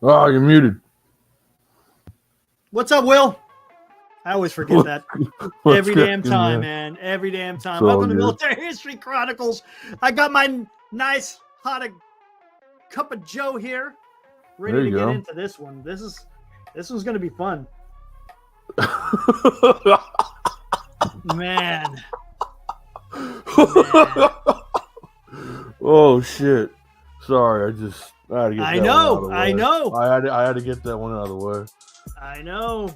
Oh, you're muted. What's up, Will? I always forget that. Every damn time, man. Every damn time. So Welcome to good. Military History Chronicles. I got my nice hot cup of Joe here, ready to get into this one. This one's gonna be fun. Man. Oh shit! Sorry, I had to get that one out of the way. I know. I had to get that one out of the way. I know.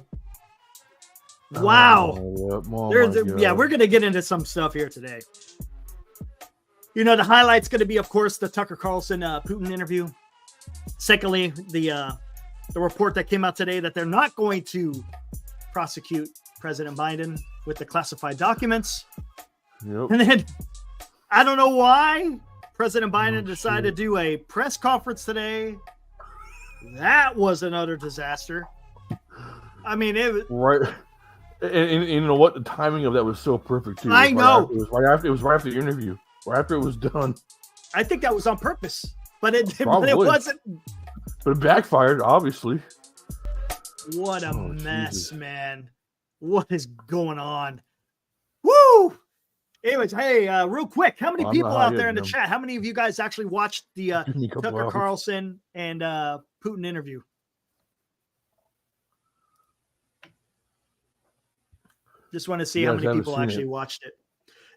Wow. We're gonna get into some stuff here today. You know, the highlight's gonna be, of course, the Tucker Carlson Putin interview. Secondly, the report that came out today that they're not going to prosecute President Biden with the classified documents. Yep. And then I don't know why President Biden decided to do a press conference today. That was another disaster. I mean, it was right. And you know what? The timing of that was so perfect too. I know. It was right after the interview. Right after it was done. I think that was on purpose, but it wasn't. But it backfired, obviously. What a mess, Jesus. Man. What is going on? Woo! Anyways, hey, real quick, how many people out there in the chat? How many of you guys actually watched the Tucker Carlson and Putin interview? Just want to see how many people actually watched it.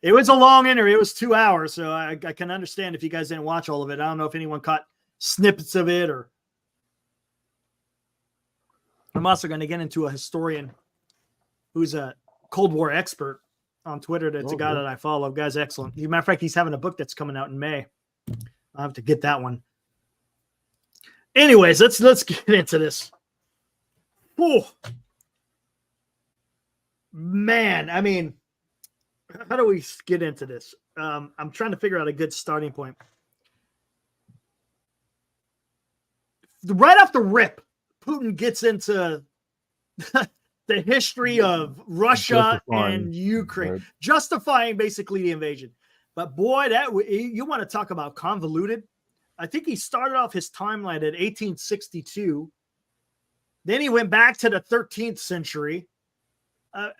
It was a long interview. It was 2 hours, so I can understand if you guys didn't watch all of it. I don't know if anyone caught snippets of it or. I'm also going to get into a historian who's a Cold War expert on Twitter. That's a guy that I follow. Guy's excellent. As a matter of fact, he's having a book that's coming out in May. I'll have to get that one. Anyways, let's get into this. Oh, man. I mean, how do we get into this? I'm trying to figure out a good starting point. Right off the rip, Putin gets into the history of Russia and Ukraine, justifying basically the invasion. But boy, you want to talk about convoluted. I think he started off his timeline at 1862. Then he went back to the 13th century.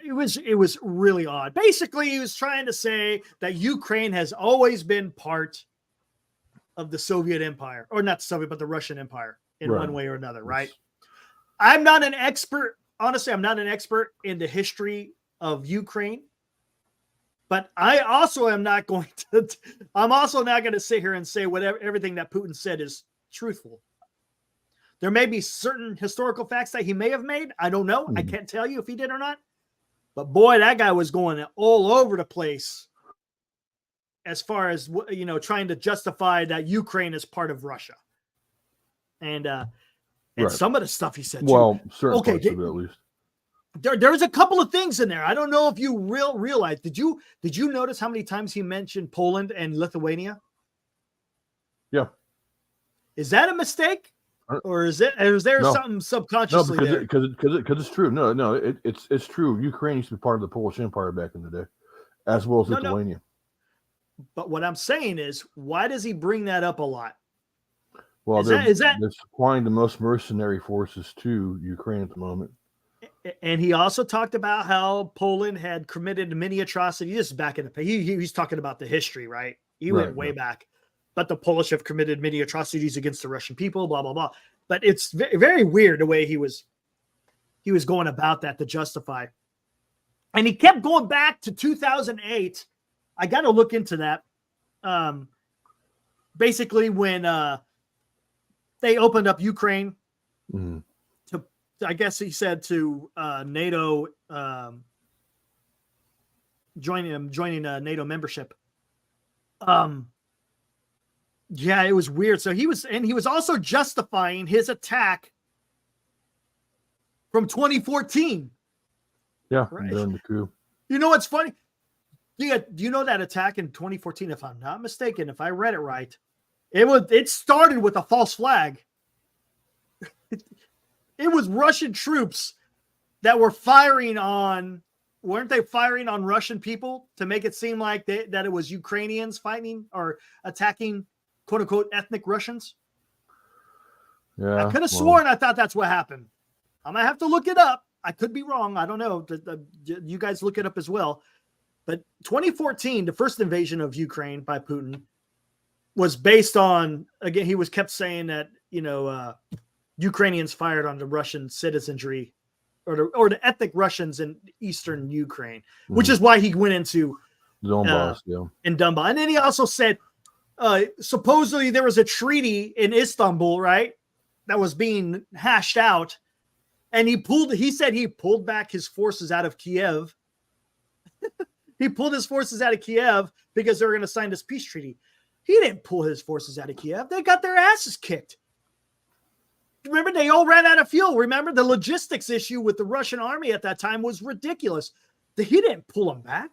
It was really odd. Basically, he was trying to say that Ukraine has always been part of the Soviet Empire, or not the Soviet, but the Russian Empire in one way or another, right? I'm not an expert. Honestly, I'm not an expert in the history of Ukraine, but I also am not going to. I'm also not going to sit here and say everything that Putin said is truthful. There may be certain historical facts that he may have made. I don't know. I can't tell you if he did or not. But boy, that guy was going all over the place as far as, you know, trying to justify that Ukraine is part of Russia. And some of the stuff he said. Well, certain parts of it, at least. There's a couple of things in there. I don't know if you realize. Did you notice how many times he mentioned Poland and Lithuania? Yeah. Is that a mistake? Or is there something subconsciously there? Because it's true. No, it's true. Ukraine used to be part of the Polish Empire back in the day, as well as Lithuania. No. But what I'm saying is, why does he bring that up a lot? Well, they're supplying the most mercenary forces to Ukraine at the moment. And he also talked about how Poland had committed many atrocities. This is back in the he's talking about the history, right? He went way back. But the Polish have committed many atrocities against the Russian people, blah, blah, blah. But it's very weird the way he was going about that to justify. And he kept going back to 2008. I got to look into that. Basically, when they opened up Ukraine to, I guess he said, to NATO, joining NATO membership. Yeah, it was weird. So he was also justifying his attack from 2014. Yeah, during the coup. You know what's funny? Do you know that attack in 2014? If I'm not mistaken, if I read it right, it started with a false flag. It was Russian troops that were firing on. Weren't they firing on Russian people to make it seem like that it was Ukrainians fighting or attacking, quote unquote, ethnic Russians? Yeah, I could have sworn I thought that's what happened. I'm gonna have to look it up. I could be wrong. I don't know. You guys look it up as well. But 2014, the first invasion of Ukraine by Putin was based on, again, he was kept saying that, Ukrainians fired on the Russian citizenry or the ethnic Russians in eastern Ukraine, which is why he went into Donbass, in Donbass. And then he also said, supposedly there was a treaty in Istanbul, right, that was being hashed out. And he said he pulled back his forces out of Kiev. He pulled his forces out of Kiev because they were going to sign this peace treaty. He didn't pull his forces out of Kiev. They got their asses kicked. Remember, they all ran out of fuel. Remember, the logistics issue with the Russian army at that time was ridiculous. He didn't pull them back.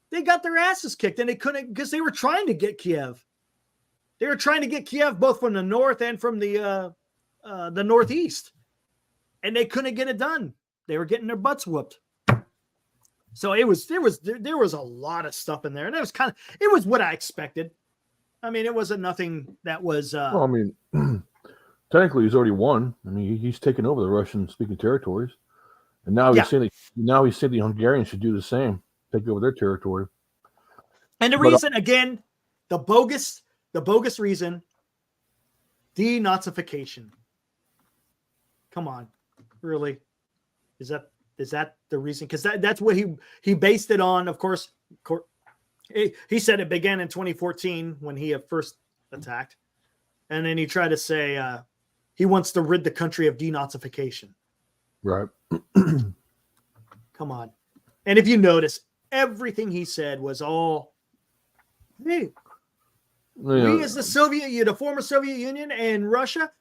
They got their asses kicked, and they couldn't because they were trying to get Kiev. They were trying to get Kiev both from the north and from the northeast, and they couldn't get it done. They were getting their butts whooped. So there was a lot of stuff in there, and it was what I expected. I mean, it wasn't nothing that was. Well, I mean, technically, he's already won. I mean, he's taken over the Russian-speaking territories, and now he's saying the Hungarians should do the same, take over their territory. And the reason, again, the bogus reason, denazification. Come on, really? Is that the reason? Because that's what he based it on. Of course, he said it began in 2014 when he first attacked, and then he tried to say he wants to rid the country of denazification. Right. Come on. And if you notice, everything he said was all, hey, we as the former Soviet Union and Russia,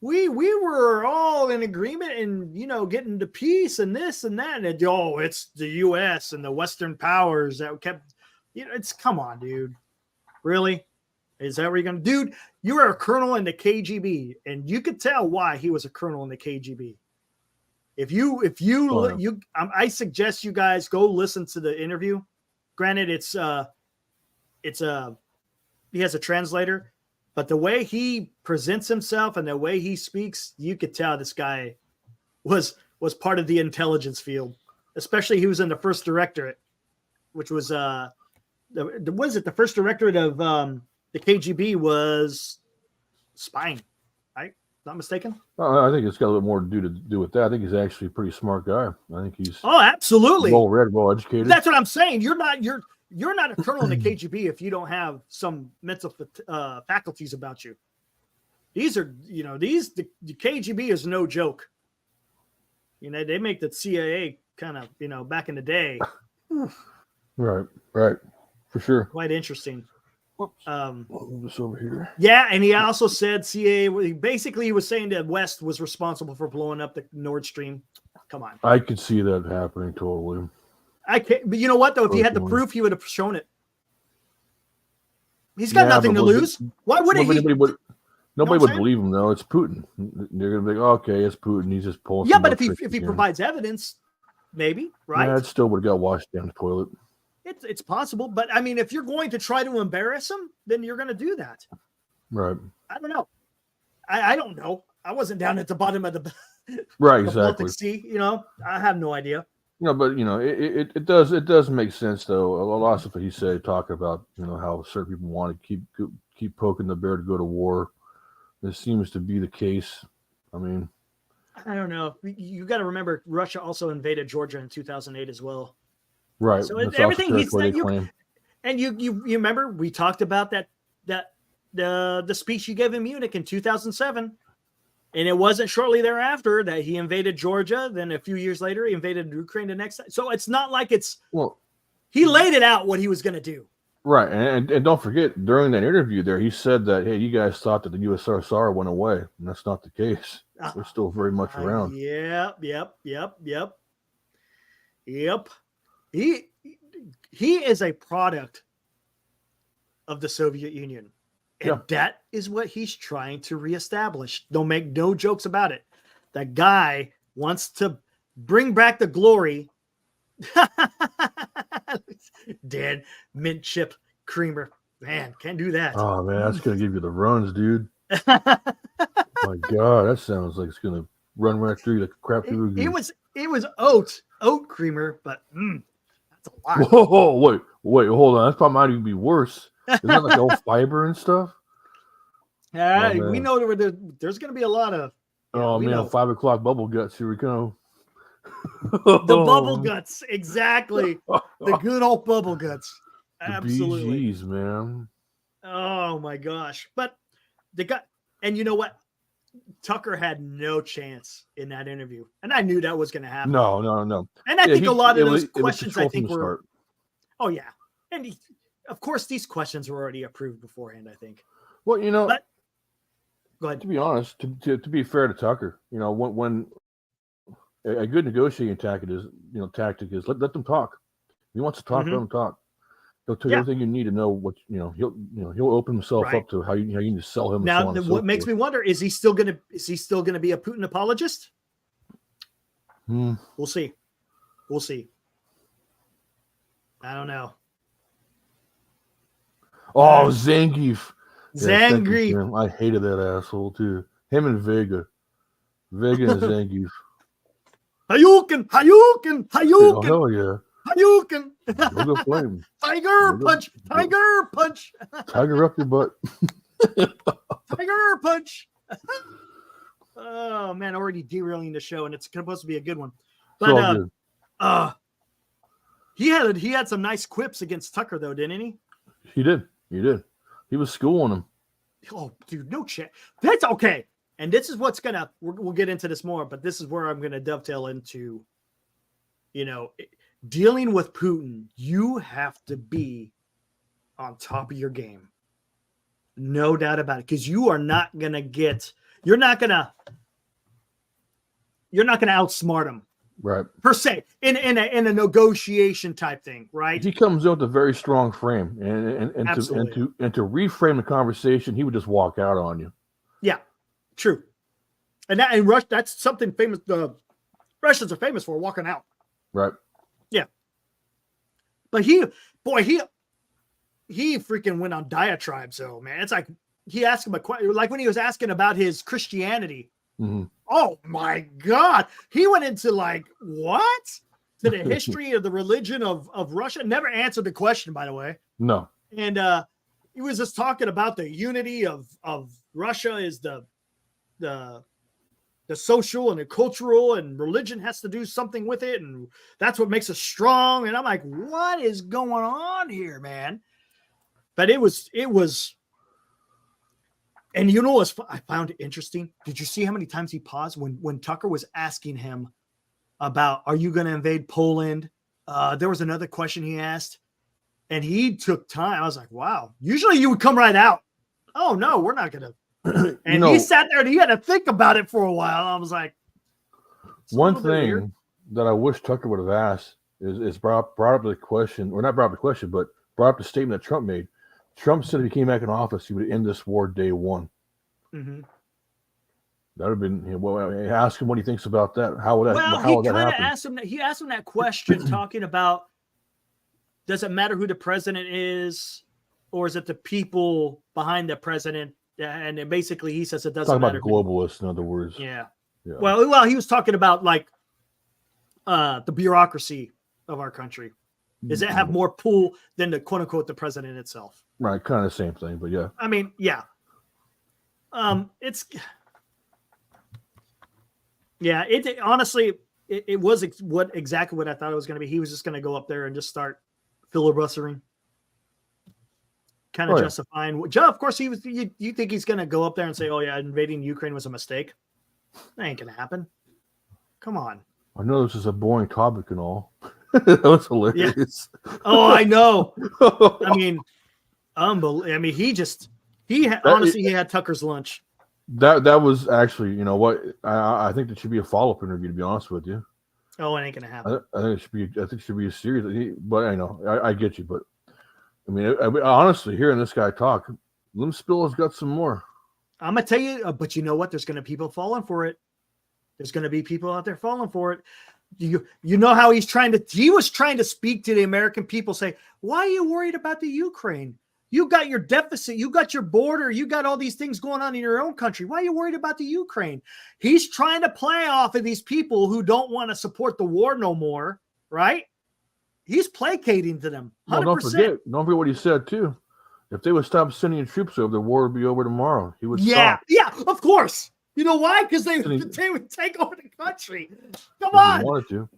we were all in agreement and, getting to peace and this and that. And it's the U.S. and the Western powers that kept, come on, dude. Really? Is that what you're going to do? Dude, you were a colonel in the KGB, and you could tell why he was a colonel in the KGB. I suggest you guys go listen to the interview. Granted, he has a translator, but the way he presents himself and the way he speaks, you could tell this guy was part of the intelligence field. Especially he was in the first directorate, which was the first directorate of the KGB was spying, right? Not mistaken. I think it's got a little more to do with that. I think he's actually a pretty smart guy. I think he's absolutely well read, well educated. That's what I'm saying. You're not a colonel in the KGB if you don't have some mental faculties about you. These are, the KGB is no joke. They make the CIA kind of, back in the day. Right, for sure. Quite interesting. This over here. Yeah, and he also said CIA. Basically, he was saying that West was responsible for blowing up the Nord Stream. Come on. I could see that happening totally. I can't. But you know what, though? If he had the proof, he would have shown it. He's got nothing to lose. Why would he? Nobody would believe him, though. It's Putin. They're going to be like, okay, it's Putin. He's just pulling. Yeah, but if he provides evidence, maybe, right? Yeah, it still would have got washed down the toilet. It's possible, but I mean, if you're going to try to embarrass him, then you're going to do that. Right. I don't know. I don't know. I wasn't down at the bottom of the right, the exactly. Baltic Sea, I have no idea. But it does make sense though. A lot of stuff that he said, talking about how certain people want to keep poking the bear to go to war. This seems to be the case. I mean, I don't know. You got to remember, Russia also invaded Georgia in 2008 as well. Right. So everything he said, you remember we talked about that the speech he gave in Munich in 2007, and it wasn't shortly thereafter that he invaded Georgia. Then a few years later, he invaded Ukraine the next time. So it's not like he laid it out what he was going to do. Right, and don't forget, during that interview there, he said that, hey, you guys thought that the USSR went away, and that's not the case. We're still very much around. Yep. He is a product of the Soviet Union. And that is what he's trying to reestablish. Don't make no jokes about it. That guy wants to bring back the glory. Dan, mint chip creamer. Man, can't do that. Oh, man, that's going to give you the runs, dude. My God, that sounds like it's gonna run right through like a crap through. It was oat creamer, but that's a lot. Whoa, wait, hold on. That probably might even be worse. Isn't that like all fiber and stuff? We know there's going to be a lot of. Oh man, 5 o'clock bubble guts. Here we go. The bubble guts, exactly. The good old bubble guts. Absolutely, BGs, man. Oh my gosh! But the guy, and you know what? Tucker had no chance in that interview, and I knew that was going to happen. No. And I think a lot of those questions, I think, were. Oh yeah, and of course, these questions were already approved beforehand. I think. Well, but, go ahead. To be honest, to be fair to Tucker, when a good negotiating tactic is let them talk. If he wants to talk, let him talk. He'll tell you everything you need to know. What he'll open himself up to how you need to sell him. Now, what makes me wonder is he still gonna be a Putin apologist? We'll see. I don't know. Oh, Zangief. Zangief. I hated that asshole too. Him and Vega and Zangief. Hayukin. Oh, hell yeah. Hayukin. Go flame. Tiger punch. Tiger up your butt. Tiger punch. Oh man, already derailing the show, and it's supposed to be a good one. But he had some nice quips against Tucker though, didn't he? He did. He was schooling him. Oh, dude, no shit. That's okay. And this is what's gonna. We'll get into this more, but this is where I'm gonna dovetail into. Dealing with Putin, you have to be on top of your game. No doubt about it, because you are not gonna get. You're not gonna outsmart him. Right. Per se, in a negotiation type thing, right? He comes in with a very strong frame, and to reframe the conversation, he would just walk out on you. Yeah, true. And Russia, that's something famous. The Russians are famous for walking out. Right. Yeah. But he freaking went on diatribe. So man, it's like he asked him a question, like when he was asking about his Christianity. Mm-hmm. Oh my God. He went into like, what? To the history of the religion of Russia. Never answered the question, by the way. No. And he was just talking about the unity of Russia is the social and the cultural, and religion has to do something with it. And that's what makes us strong. And I'm like, what is going on here, man? But it was, and you know what I found it interesting? Did you see how many times he paused when Tucker was asking him about, are you going to invade Poland? There was another question he asked, and he took time. I was like, wow. Usually you would come right out. Oh, no, we're not going to. And he sat there and he had to think about it for a while. I was like, one thing that I wish Tucker would have asked is brought up the question, or not brought up the question, but brought up the statement that Trump made. Trump said if he came back in office, he would end this war day one. Mm-hmm. That would have been. Well, ask him what he thinks about that. How would that? Well, how would he that kind of asked him. He asked him that question, talking about, does it matter who the president is, or is it the people behind the president? And basically, he says it doesn't matter. Talking about globalists, in other words. Yeah. Well, he was talking about like the bureaucracy of our country. Does it have more pull than the quote unquote the president itself? Right, kind of the same thing, but yeah. I mean, yeah. It honestly, it was exactly what I thought it was going to be. He was just going to go up there and just start filibustering, kind of justifying. Of course, he was. You think he's going to go up there and say, "Oh yeah, invading Ukraine was a mistake"? That ain't going to happen. Come on. I know this is a boring topic and all. That was hilarious. Yeah. Oh, I know. I mean, unbelievable. I mean, he had Tucker's lunch. That was actually, you know what? I think that should be a follow-up interview, to be honest with you. Oh, it ain't gonna happen. I think it should be a series. But I know, I get you. But I mean, honestly, hearing this guy talk, Lim Spill has got some more. I'm gonna tell you, but you know what? There's gonna be people falling for it. There's gonna be people out there falling for it. You know how he was trying to speak to the American people, say, why are you worried about the Ukraine? You got your deficit. You got your border. You got all these things going on in your own country. Why are you worried about the Ukraine? He's trying to play off of these people who don't want to support the war no more, right? He's placating to them. 100%. Well, don't forget what he said too. If they would stop sending troops over, the war would be over tomorrow. He would stop. Yeah, of course. You know why? Because they would take over the country. Come on. He wanted to.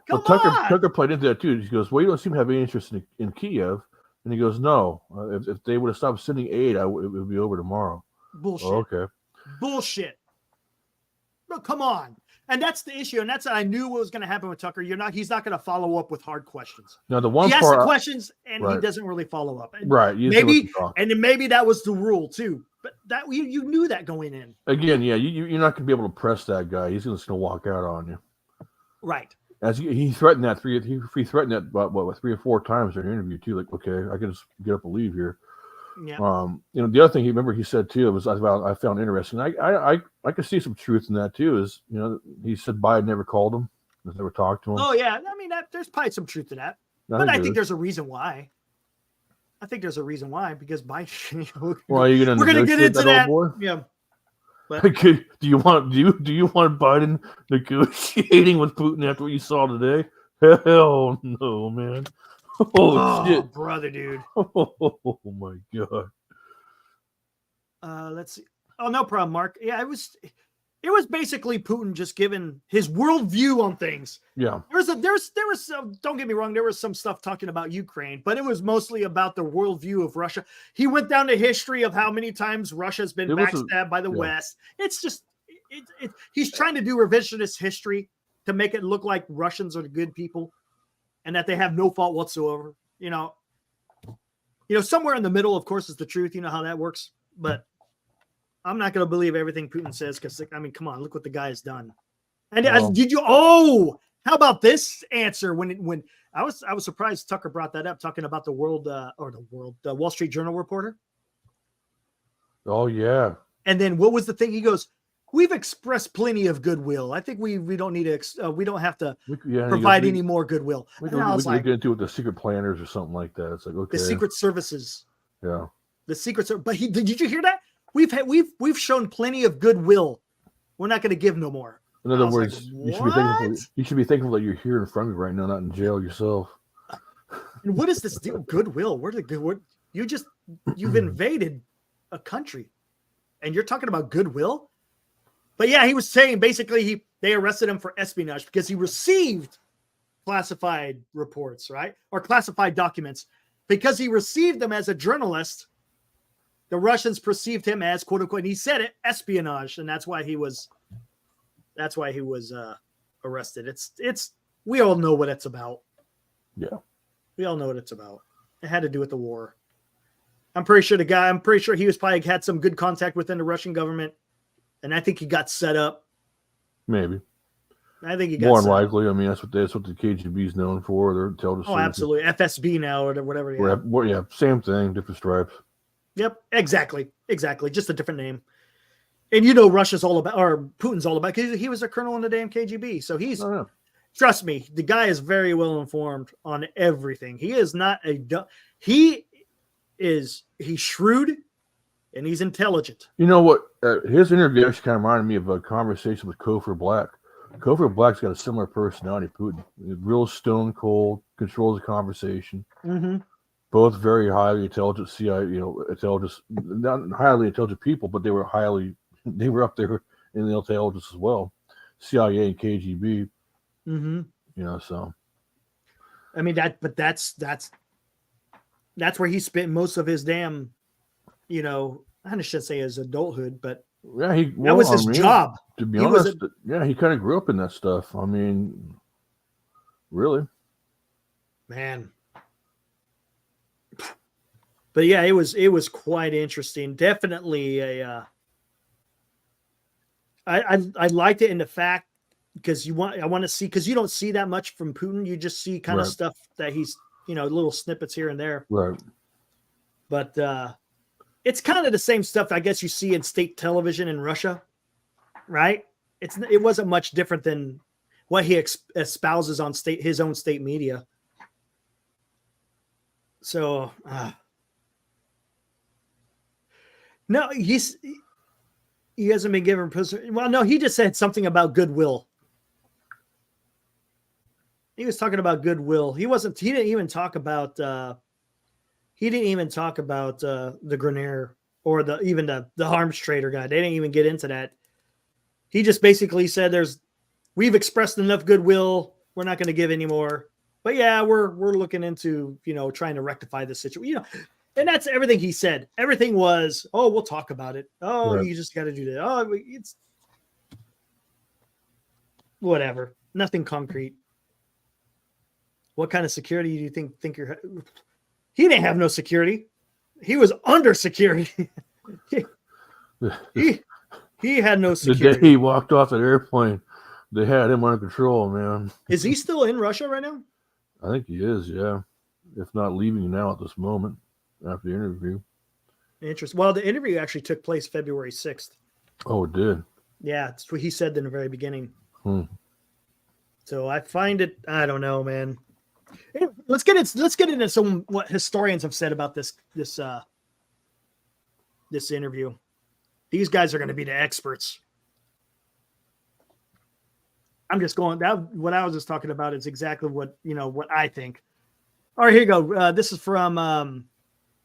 Come Well, on. Tucker played into that too. He goes, well, you don't seem to have any interest in Kiev. And he goes, no. If they would have stopped sending aid, it would be over tomorrow. Bullshit. Oh, okay. Bullshit. No, come on. And that's the issue. And that's I knew what was going to happen with Tucker. He's not going to follow up with hard questions. Now the one he part asks the questions and he doesn't really follow up. And right. Maybe that was the rule too. But that you knew that going in. Again, yeah, you're not going to be able to press that guy. He's just going to walk out on you. Right. As he threatened that he threatened that about 3 or 4 times during the interview too. Like, okay, I can just get up and leave here. Yeah. The other thing he said too was I found interesting. I could see some truth in that too. Is he said Biden never called him, never talked to him. Oh yeah, I mean there's probably some truth to that, but I think there's a reason why. Because Biden. Well, are you going to get into that? Boy? Yeah. But, do you want Biden negotiating with Putin after what you saw today? Hell no, man. Oh shit, brother, dude. Oh my god. Let's see. Oh, no problem, Mark. Yeah, it was basically Putin just giving his worldview on things. Yeah. There was some, don't get me wrong, there was some stuff talking about Ukraine, but it was mostly about the worldview of Russia. He went down the history of how many times Russia's been backstabbed by the West. It's just he's trying to do revisionist history to make it look like Russians are the good people and that they have no fault whatsoever. Somewhere in the middle, of course, is the truth. You know how that works, but I'm not going to believe everything Putin says because, I mean, come on, look what the guy has done. And did you? Oh, how about this answer? When I was surprised Tucker brought that up, talking about the Wall Street Journal reporter. Oh yeah. And then what was the thing? He goes, "We've expressed plenty of goodwill. I think we don't need to. We don't have to provide any more goodwill." We can get into it with the secret planners or something like that. It's like, okay, the secret services. Yeah. The secret service. But did you hear that? We've shown plenty of goodwill. We're not going to give no more. In other words, you should be thankful that you're here in front of me right now, not in jail yourself. And what is this deal? Goodwill? You've invaded a country, and you're talking about goodwill? But yeah, he was saying basically they arrested him for espionage because he received classified reports, right, or classified documents. Because he received them as a journalist, the Russians perceived him as, quote unquote, and he said it, espionage, and that's why he was arrested. It's we all know what it's about. Yeah. We all know what it's about. It had to do with the war. I'm pretty sure he was probably had some good contact within the Russian government, and I think he got set up. Maybe. I think he got more than likely. I mean, that's what the KGB is known for. Their intelligence. Oh, absolutely. FSB now or whatever. Yeah, same thing, different stripes. Yep, exactly. Just a different name. And Russia's all about, or Putin's all about, because he was a colonel in the damn KGB. So trust me, the guy is very well informed on everything. He is not he's shrewd and he's intelligent. You know what? His interview actually kind of reminded me of a conversation with Kofor Black. Kofor Black's got a similar personality to Putin. Real stone cold, controls the conversation. Mm-hmm. Both very highly intelligent CIA, intelligence, not highly intelligent people, but they were up there in the intelligence as well. CIA and KGB. Mm-hmm. So. I mean that's where he spent most of his damn, I shouldn't say his adulthood, but yeah, that was his job. To be honest, he kind of grew up in that stuff. I mean, really, man. But yeah, it was quite interesting. Definitely I liked it in the fact because I want to see, because you don't see that much from Putin. You just see kind of stuff that he's little snippets here and there. Right. But it's kind of the same stuff I guess you see in state television in Russia, right? It wasn't much different than what he espouses on his own state media. So No, he hasn't been given prison. Well, no, he just said something about goodwill. He was talking about goodwill. He didn't even talk about the Grenier or the arms trader guy. They didn't even get into that. He just basically said we've expressed enough goodwill. We're not going to give any more. But yeah, we're looking into, trying to rectify the situation. And that's everything he said. Everything was, oh, we'll talk about it. Oh, right. You just got to do that. Oh, it's whatever. Nothing concrete. What kind of security do you think you're? He didn't have no security. He was under security. he had no security. The day he walked off that airplane, they had him under control, man. Is he still in Russia right now? I think he is, yeah. If not leaving now at this moment after the interview. Interesting. Well, the interview actually took place February 6th. Oh, it did? Yeah, that's what he said in the very beginning. So I find it, I don't know, man. Let's get into some what historians have said about this interview. These guys are going to be the experts. I'm just going that what I was just talking about is exactly what I think. All right, here you go. This is from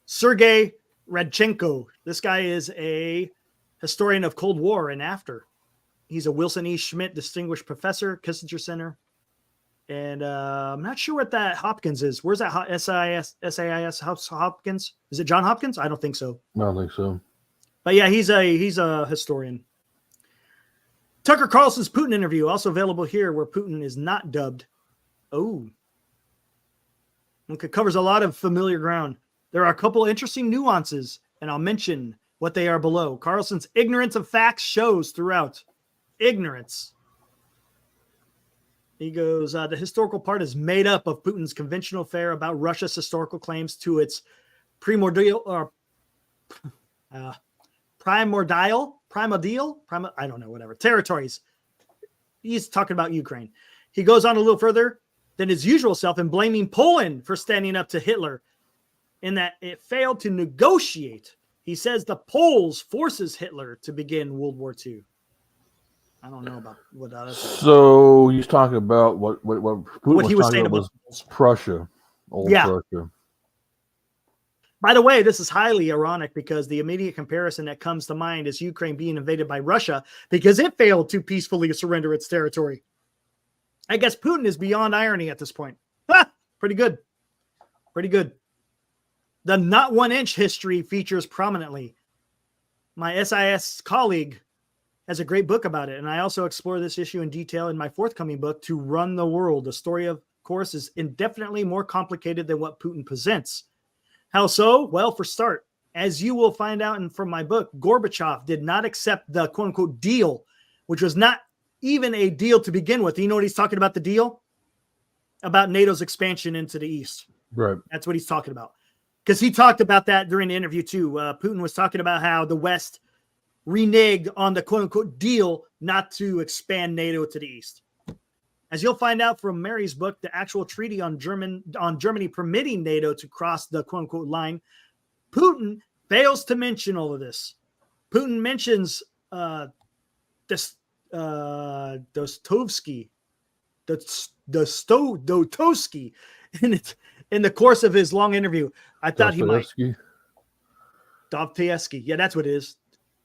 Sergei Radchenko. This guy is a historian of Cold War and after. He's a Wilson E. Schmidt Distinguished Professor, Kissinger Center. And I'm not sure what that Hopkins is. Where's that SAIS Hopkins? Is it John Hopkins? I don't think so. I don't think so. But yeah, he's a historian. Tucker Carlson's Putin interview, also available here, where Putin is not dubbed. Oh. Okay, covers a lot of familiar ground. There are a couple interesting nuances, and I'll mention what they are below. Carlson's ignorance of facts shows throughout. Ignorance. He goes, the historical part is made up of Putin's conventional fare about Russia's historical claims to its primordial, I don't know, whatever, territories. He's talking about Ukraine. He goes on a little further than his usual self in blaming Poland for standing up to Hitler in that it failed to negotiate. He says the Poles forces Hitler to begin World War II. I don't know about what that is. So he's talking about what Putin he was saying about Prussia, Prussia. By the way, this is highly ironic because the immediate comparison that comes to mind is Ukraine being invaded by Russia because it failed to peacefully surrender its territory. I guess Putin is beyond irony at this point. Pretty good. Pretty good. The not 1 inch history features prominently. My SIS colleague has a great book about it, and I also explore this issue in detail in my forthcoming book, To Run the World. The story, of course, is indefinitely more complicated than what Putin presents. How so? Well, for start, as you will find out from my book, Gorbachev did not accept the quote-unquote deal, which was not even a deal to begin with. You know what he's talking about, the deal? About NATO's expansion into the East. Right. That's what he's talking about. Because he talked about that during the interview, too. Putin was talking about how the West reneged on the quote-unquote deal not to expand NATO to the East. As you'll find out from Mary's book, the actual treaty on Germany permitting NATO to cross the quote-unquote line, Putin fails to mention all of this. Putin mentions Dostoevsky in the course of his long interview. I thought he might. Dostoevsky. Yeah, that's what it is.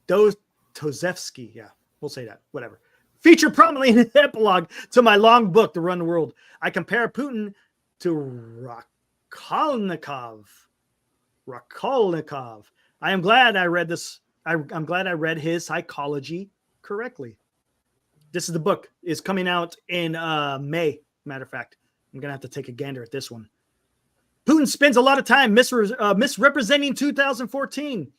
Dostoevsky. Yeah, we'll say that. Whatever. Featured prominently in the epilogue to my long book, To Run the World. I compare Putin to Rakolnikov. I am glad I read this. I'm glad I read his psychology correctly. This is the book. Is coming out in May. Matter of fact, I'm going to have to take a gander at this one. Putin spends a lot of time misrepresenting 2014.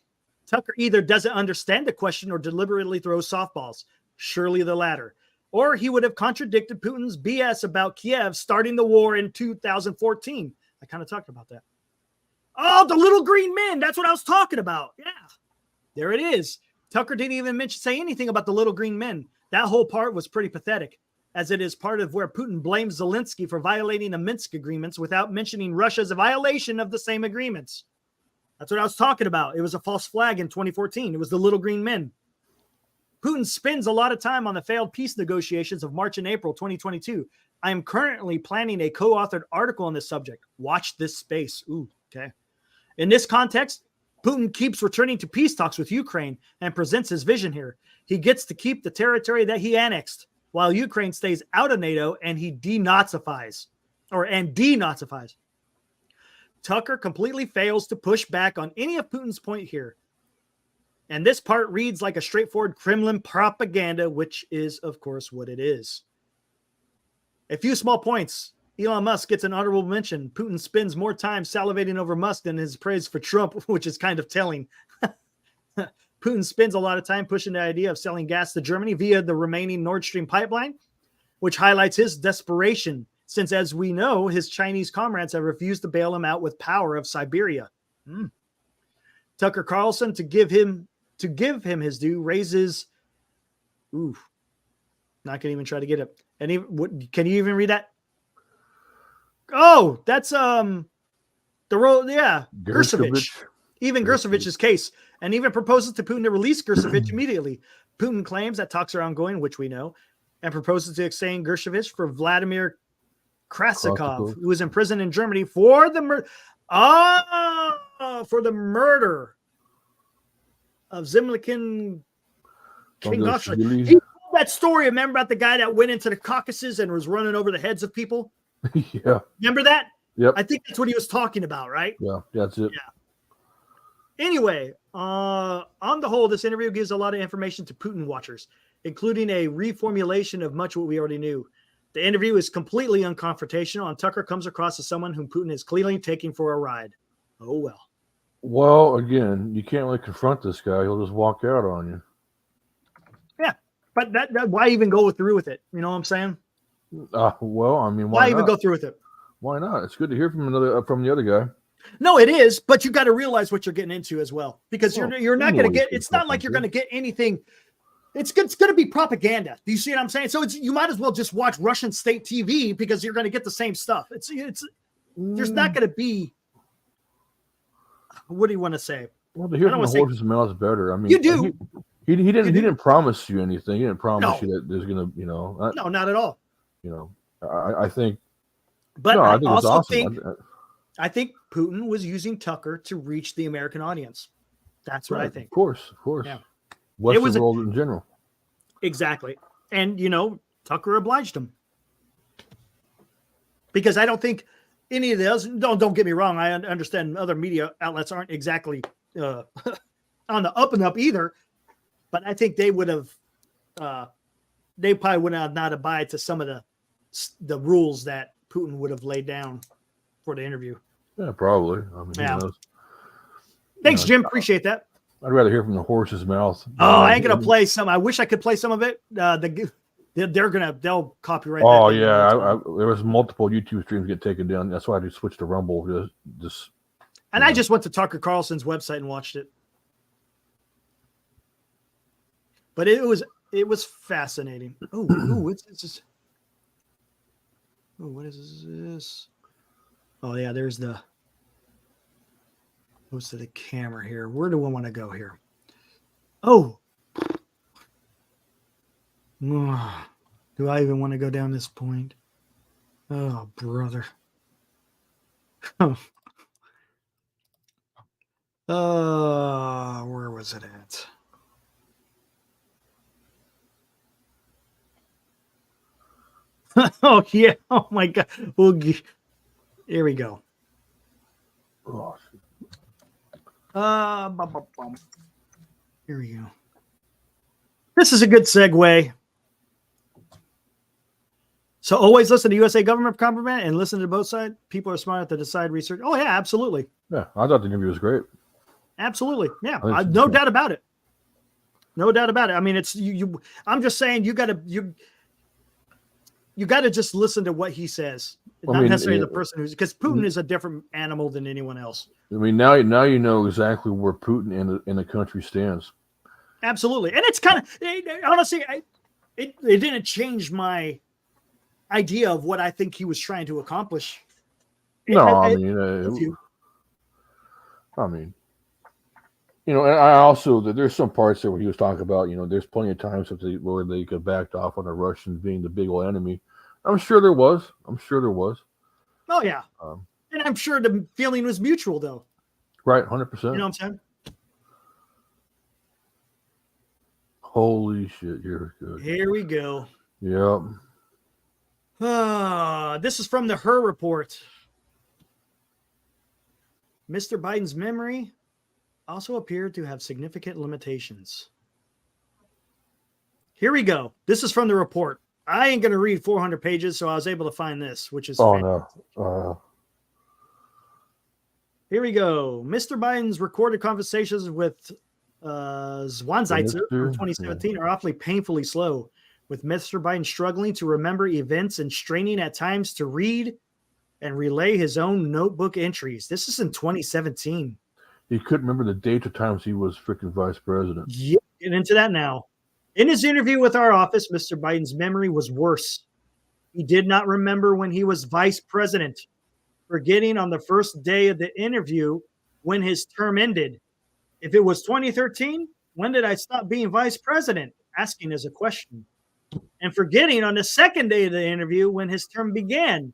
Tucker either doesn't understand the question or deliberately throws softballs. Surely the latter. Or he would have contradicted Putin's BS about Kiev starting the war in 2014. I kind of talked about that. Oh, the little green men. That's what I was talking about. Yeah. There it is. Tucker didn't even say anything about the little green men. That whole part was pretty pathetic, as it is part of where Putin blames Zelensky for violating the Minsk agreements without mentioning Russia's violation of the same agreements. That's what I was talking about. It was a false flag in 2014. It was the little green men. Putin spends a lot of time on the failed peace negotiations of March and April 2022. I am currently planning a co-authored article on this subject. Watch this space. Ooh, okay. In this context, Putin keeps returning to peace talks with Ukraine and presents his vision here. He gets to keep the territory that he annexed, while Ukraine stays out of NATO and he denazifies. Tucker completely fails to push back on any of Putin's point here. And this part reads like a straightforward Kremlin propaganda, which is, of course, what it is. A few small points. Elon Musk gets an honorable mention. Putin spends more time salivating over Musk than his praise for Trump, which is kind of telling. Putin spends a lot of time pushing the idea of selling gas to Germany via the remaining Nord Stream pipeline, which highlights his desperation, since, as we know, his Chinese comrades have refused to bail him out with power of Siberia. Tucker Carlson, to give him his due, raises. Ooh, not gonna even try to get it. Can you even read that? Oh, that's the role. Yeah, Gersevich. Even Gersevich's case, and even proposes to Putin to release Gersevich immediately. Putin claims that talks are ongoing, which we know, and proposes to exchange Gersevich for Vladimir Krasikov, who is imprisoned in Germany for the murder. For the murder of Zimlikin King. He told that story, remember, about the guy that went into the Caucasus and was running over the heads of people? Yeah. Remember that? Yep. I think that's what he was talking about, right? Yeah, that's it. Yeah. Anyway, on the whole, this interview gives a lot of information to Putin watchers, including a reformulation of much what we already knew. The interview is completely unconfrontational, and Tucker comes across as someone whom Putin is clearly taking for a ride. Oh, well. Well, again, you can't really confront this guy. He'll just walk out on you. Yeah, but that why even go through with it? You know what I'm saying? Well, I mean, why even go through with it? Why not? It's good to hear from the other guy. No, it is, but you got to realize what you're getting into as well, because you're not going to get. It's not like you're going to get anything. It's going to be propaganda. Do you see what I'm saying? So you might as well just watch Russian state TV, because you're going to get the same stuff. There's not going to be. What do you want to say? Well, to hear from the horse's mouth is better. I mean, you do. He didn't promise you anything. He didn't promise you that there's going to, no, not at all. I think. But no, I think also awesome. I think Putin was using Tucker to reach the American audience. That's what I think. Of course. Yeah. Western world in general. Exactly. And, Tucker obliged him. Because I don't think any of those, don't get me wrong, I understand other media outlets aren't exactly on the up and up either, but I think they would have, they probably would have not abide to some of the rules that Putin would have laid down for the interview. Yeah, probably. I mean, yeah. Thanks, Jim. Appreciate that. I'd rather hear from the horse's mouth. Oh, I ain't gonna play some. I wish I could play some of it. They'll copyright. Oh yeah, there was multiple YouTube streams get taken down. That's why I just switched to Rumble. I just went to Tucker Carlson's website and watched it. But it was fascinating. Oh, what's this? Oh, what is this? Oh yeah, there's the. Most of the camera here. Where do I want to go here? Oh. Do I even want to go down this point? Oh, brother. Where was it at? Oh, yeah. Oh, my God. Here we go. Oh, here we go. This is a good segue. So always listen to USA government compliment and listen to both sides. People are smart enough to decide research. Oh, yeah, absolutely. Yeah, I thought the interview was great. Absolutely. Yeah, no doubt about it. No doubt about it. I mean, it's you. I'm just saying you got to just listen to what he says. Not necessarily the person who's, because Putin is a different animal than anyone else. I mean, now you know exactly where Putin in the country stands. Absolutely. And it's kind of, honestly, it didn't change my idea of what I think he was trying to accomplish. No, I mean, And I also there's some parts there where he was talking about, there's plenty of times where they could backed off on the Russians being the big old enemy. I'm sure there was. Oh yeah, and I'm sure the feeling was mutual though. Right, 100%. You know what I'm saying? Holy shit, you're good. Here we go. Yep. This is from the Her report. Mr. Biden's memory also appeared to have significant limitations. Here we go. This is from the report. I ain't going to read 400 pages, so I was able to find this, which is fantastic. No. Here we go. Mr. Biden's recorded conversations with Zwanzeitzer from 2017 are awfully painfully slow, with Mr. Biden struggling to remember events and straining at times to read and relay his own notebook entries. This is in 2017. He couldn't remember the date or times he was freaking vice president. Yeah, get into that now. In his interview with our office, Mr. Biden's memory was worse. He did not remember when he was vice president, forgetting on the first day of the interview when his term ended. If it was 2013, when did I stop being vice president? Asking as a question. And forgetting on the second day of the interview when his term began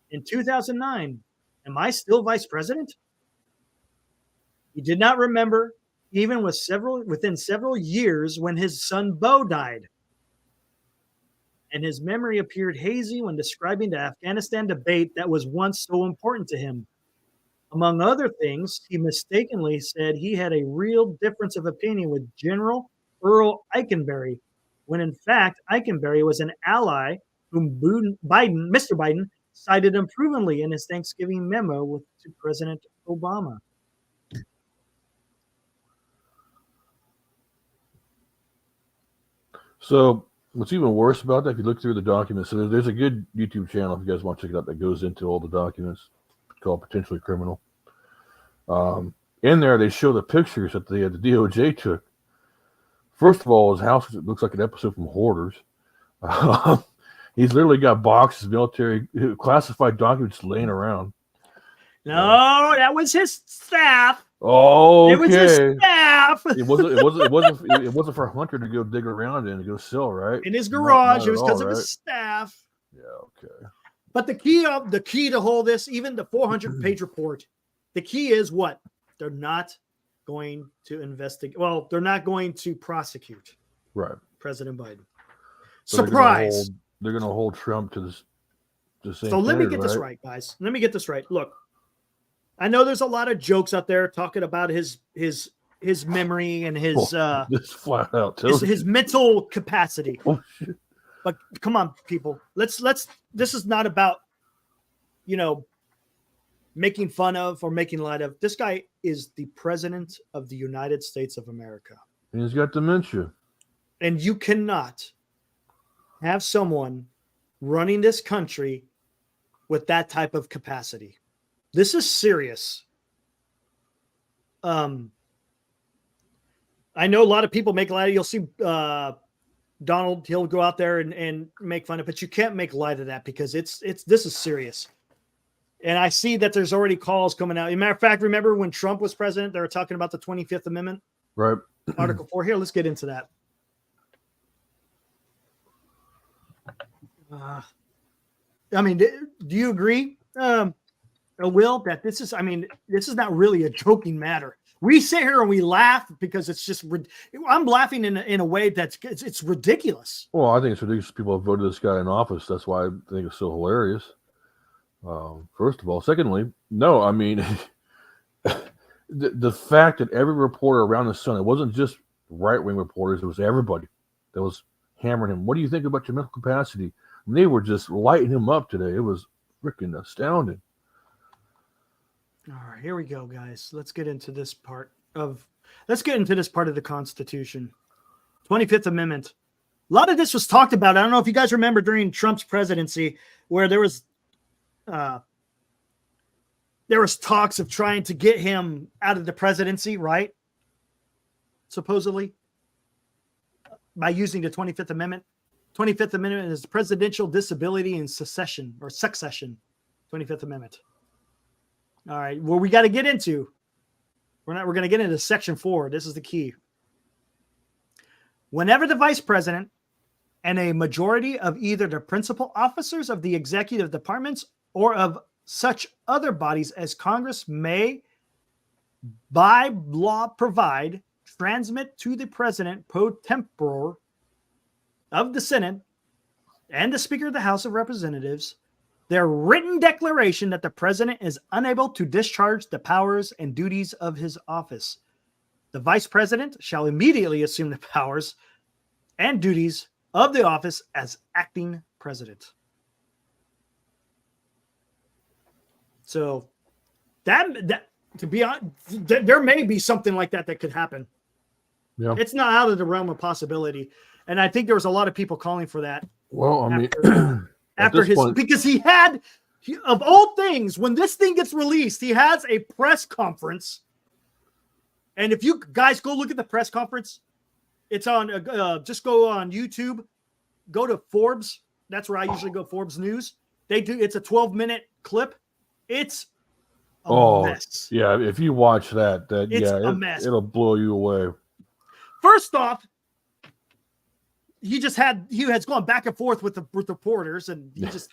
in 2009. Am I still vice president? He did not remember even within several years when his son Beau died. And his memory appeared hazy when describing the Afghanistan debate that was once so important to him. Among other things, he mistakenly said he had a real difference of opinion with General Earl Eikenberry, when in fact Eikenberry was an ally whom Mr. Biden cited approvingly in his Thanksgiving memo to President Obama. So what's even worse about that, if you look through the documents, so there's a good YouTube channel, if you guys want to check it out, that goes into all the documents called Potentially Criminal. In there, they show the pictures that the DOJ took. First of all, his house looks like an episode from Hoarders. He's literally got boxes, military classified documents laying around. No, that was his staff. Oh, okay. It was his staff. It wasn't for Hunter to go dig around in and go sell, right? In his garage. Not it was because of right? his staff. Yeah, okay. But the key to hold this, even the 400-page report, the key is what? They're not going to investigate. Well, they're not going to prosecute. Right. President Biden. So surprise. They're going to hold Trump to the same. So let me get this right, guys. Let me get this right. Look, I know there's a lot of jokes out there talking about his memory and his this flat out his mental capacity. Oh shit. But come on, people. Let's this is not about, making fun of or making light of. This guy is the president of the United States of America. And he's got dementia. And you cannot have someone running this country with that type of capacity. This is serious. I know a lot of people make light of. You'll see Donald, he'll go out there and make fun of it, but you can't make light of that because this is serious. And I see that there's already calls coming out. As a matter of fact, remember when Trump was president, they were talking about the 25th Amendment? Right. Article 4. Here, let's get into that. Do you agree, Will, that this is not really a joking matter? We sit here and we laugh because it's just, I'm laughing in a way it's ridiculous. Well, I think it's ridiculous people have voted this guy in office. That's why I think it's so hilarious. First of all. Secondly, no, I mean, the fact that every reporter around the sun, it wasn't just right-wing reporters, it was everybody that was hammering him. What do you think about your mental capacity? And they were just lighting him up today. It was freaking astounding. All right, here we go, guys. Let's get into this part of the Constitution. 25th Amendment. A lot of this was talked about. I don't know if you guys remember during Trump's presidency where there was talks of trying to get him out of the presidency, right? Supposedly, by using the 25th Amendment. 25th Amendment is presidential disability and succession. 25th Amendment. All right. Well, we got to get into We're going to get into section 4. This is the key. Whenever the vice president and a majority of either the principal officers of the executive departments or of such other bodies as Congress may by law provide, transmit to the president pro tempore of the Senate and the Speaker of the House of Representatives their written declaration that the president is unable to discharge the powers and duties of his office. The vice president shall immediately assume the powers and duties of the office as acting president. So that to be honest, there may be something like that that could happen. Yeah. It's not out of the realm of possibility. And I think there was a lot of people calling for that. Well, I mean, after his point, because he of all things, when this thing gets released, he has a press conference. And if you guys go look at the press conference, it's on just go on YouTube, go to Forbes. That's where I usually go, Forbes News. It's a 12-minute clip. It's a mess. Yeah, if you watch that it's a mess. It'll blow you away. First off, he has gone back and forth with the reporters, and he just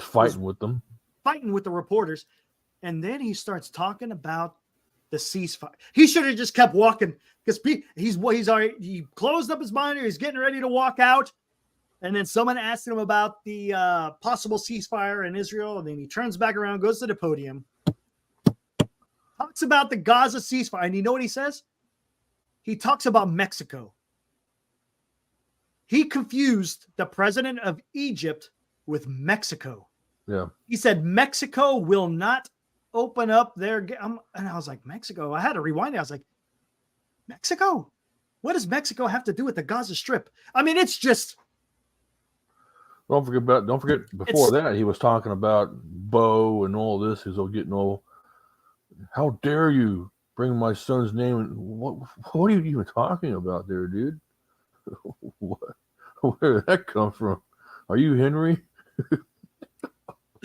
fighting with them, fighting with the reporters, and then he starts talking about the ceasefire. He should have just kept walking because he closed up his monitor. He's getting ready to walk out, and then someone asked him about the possible ceasefire in Israel, and then he turns back around, goes to the podium, talks about the Gaza ceasefire, and you know what he says? He talks about Mexico. He confused the president of Egypt with Mexico. Yeah. He said Mexico will not open up their and I was like, Mexico? I had to rewind it. I was like, Mexico? What does Mexico have to do with the Gaza Strip? I mean, it's just. Don't forget before that, he was talking about Bo and all this. He's all getting all, how dare you bring my son's name? And what are you even talking about there, dude? Where did that come from? Are you Henry?